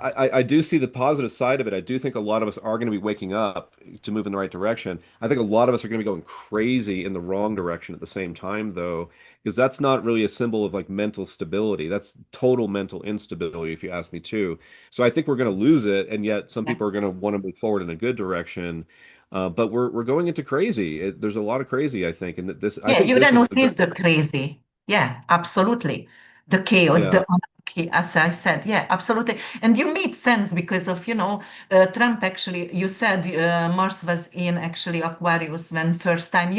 I do see the positive side of it. I do think a lot of us are going to be waking up to move in the right direction. I think a lot of us are going to be going crazy in the wrong direction at the same time, though, because that's not really a symbol of like mental stability. That's total mental instability, if you ask me too. So I think we're going to lose it, and yet some Yeah. people are going to want to move forward in a good direction. But we're going into crazy. There's a lot of crazy, I think, and I Yeah, think this is Uranus the is great. the crazy. Yeah, absolutely. The chaos, Yeah, the anarchy, as I said. Yeah, absolutely. And you made sense because of, Trump actually, you said Mars was in actually Aquarius when first time,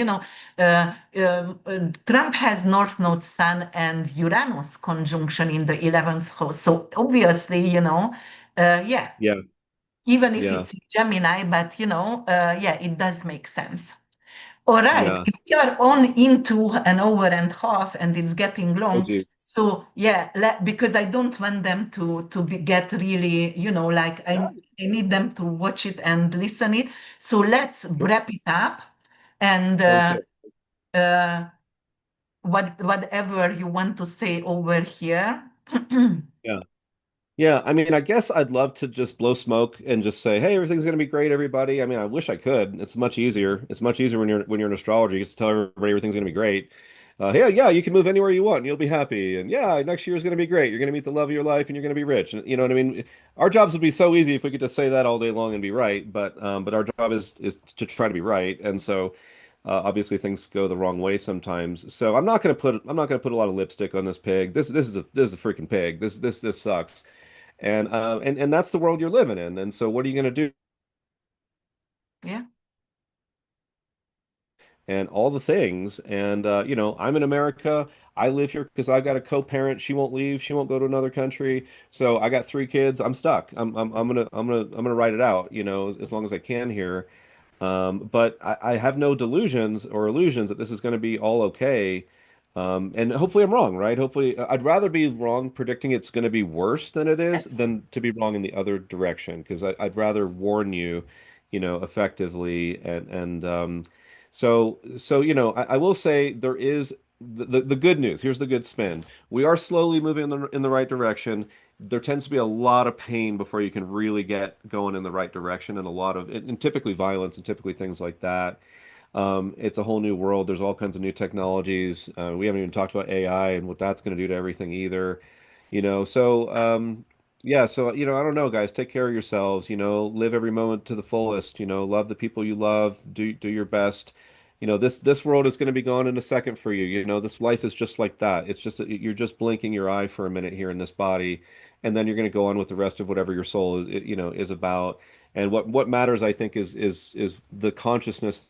Trump has North Node Sun and Uranus conjunction in the 11th house. So obviously, yeah, yeah, even if yeah, it's Gemini, but, yeah, it does make sense. All right, yeah. if we are on into an hour and a half and it's getting Oh, long, geez. so yeah, because I don't want them to get really, like Yeah, I need them to watch it and listen it. So let's sure. wrap it up and Sounds good. uh, whatever you want to say over here. Yeah. Yeah, I mean, I guess I'd love to just blow smoke and just say, "Hey, everything's going to be great, everybody." I mean, I wish I could. It's much easier. It's much easier when you're in astrology. You get to tell everybody everything's going to be great. Yeah, yeah, you can move anywhere you want and you'll be happy. And yeah, next year is going to be great. You're going to meet the love of your life and you're going to be rich. And you know what I mean? Our jobs would be so easy if we could just say that all day long and be right. But our job is to try to be right. And so obviously things go the wrong way sometimes. So I'm not going to put a lot of lipstick on this pig. This is a freaking pig. This sucks. And that's the world you're living in. And so what are you going to do? Yeah. And all the things. And I'm in America. I live here because I've got a co-parent. She won't leave. She won't go to another country. So I got three kids. I'm stuck. I'm gonna ride it out, as long as I can here. But I have no delusions or illusions that this is going to be all okay. And hopefully I'm wrong, right? Hopefully, I'd rather be wrong predicting it's going to be worse than it is Yes. than to be wrong in the other direction. Because I'd rather warn you, effectively. So I will say there is the good news. Here's the good spin. We are slowly moving in the right direction. There tends to be a lot of pain before you can really get going in the right direction, and a lot of and typically violence and typically things like that. It's a whole new world. There's all kinds of new technologies. We haven't even talked about AI and what that's going to do to everything either. Yeah. So I don't know, guys. Take care of yourselves. Live every moment to the fullest. Love the people you love. Do your best. This world is going to be gone in a second for you. This life is just like that. It's just you're just blinking your eye for a minute here in this body, and then you're going to go on with the rest of whatever your soul is about. And what matters, I think, is the consciousness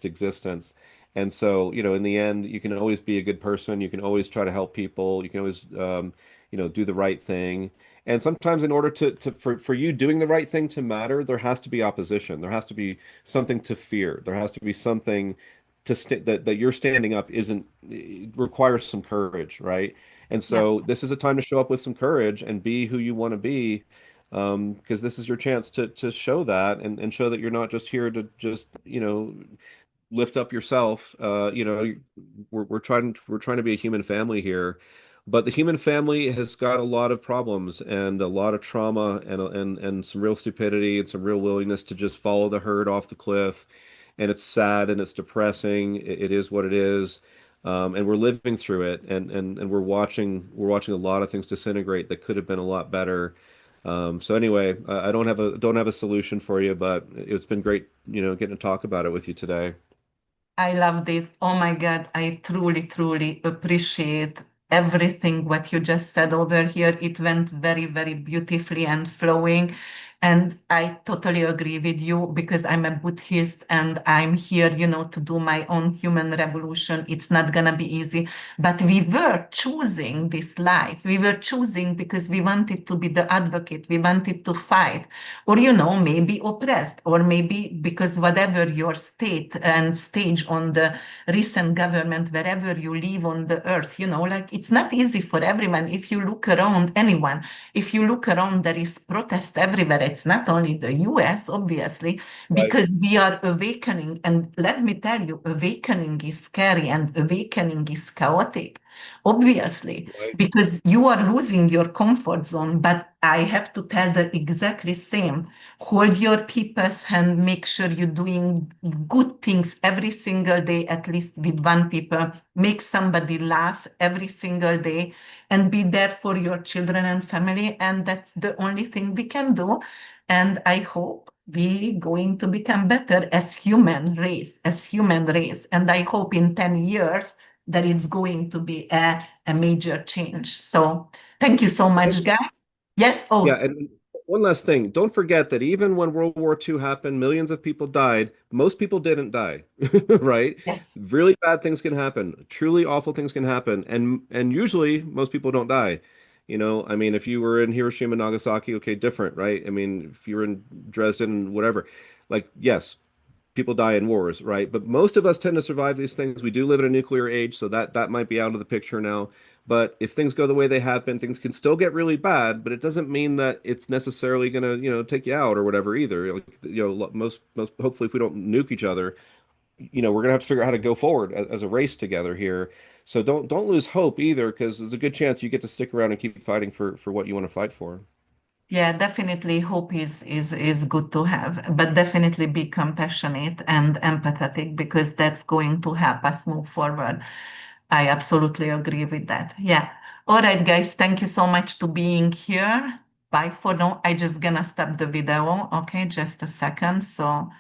existence. And so, in the end, you can always be a good person. You can always try to help people. You can always, do the right thing. And sometimes in order for you doing the right thing to matter, there has to be opposition. There has to be something to fear. There has to be something that you're standing up isn't requires some courage, right? And Yeah. so this is a time to show up with some courage and be who you want to be. Because this is your chance to show that and show that you're not just here to just, lift up yourself. We're trying to be a human family here, but the human family has got a lot of problems and a lot of trauma and some real stupidity and some real willingness to just follow the herd off the cliff. And it's sad and it's depressing. It is what it is. And we're living through it, and we're watching a lot of things disintegrate that could have been a lot better. So anyway, I don't have a solution for you, but it's been great, getting to talk about it with you today. I loved it. Oh my God, I truly, truly appreciate everything what you just said over here. It went very, very beautifully and flowing. And I totally agree with you because I'm a Buddhist and I'm here, to do my own human revolution. It's not gonna be easy, but we were choosing this life. We were choosing because we wanted to be the advocate. We wanted to fight or maybe oppressed or maybe because whatever your state and stage on the recent government wherever you live on the earth, like it's not easy for everyone. If you look around anyone, if you look around, there is protest everywhere. It's not only the US, obviously, Right. because we are awakening, and let me tell you, awakening is scary and awakening is chaotic, obviously, Right. because you are losing your comfort zone. But I have to tell the exactly same. Hold your people's hand, make sure you're doing good things every single day, at least with one people. Make somebody laugh every single day and be there for your children and family. And that's the only thing we can do. And I hope we going to become better as human race, as human race. And I hope in 10 years that it's going to be a major change. So thank you so much, guys. Yes. Yeah, Oh, and one last thing. Don't forget that even when World War II happened, millions of people died. Most people didn't die, right? yes. Really bad things can happen. Truly awful things can happen, and usually most people don't die. I mean, if you were in Hiroshima, Nagasaki, okay, different, right? I mean, if you were in Dresden, whatever, like, yes, people die in wars, right? But most of us tend to survive these things. We do live in a nuclear age, so that might be out of the picture now. But if things go the way they have been, things can still get really bad, but it doesn't mean that it's necessarily gonna, take you out or whatever either. Like, most hopefully if we don't nuke each other, we're gonna have to figure out how to go forward as a race together here. So don't lose hope either, because there's a good chance you get to stick around and keep fighting for what you want to fight for. Yeah, definitely hope is good to have, but definitely be compassionate and empathetic because that's going to help us move forward. I absolutely agree with that. Yeah. All right, guys, thank you so much to being here. Bye for now. I just gonna stop the video. Okay, just a second. So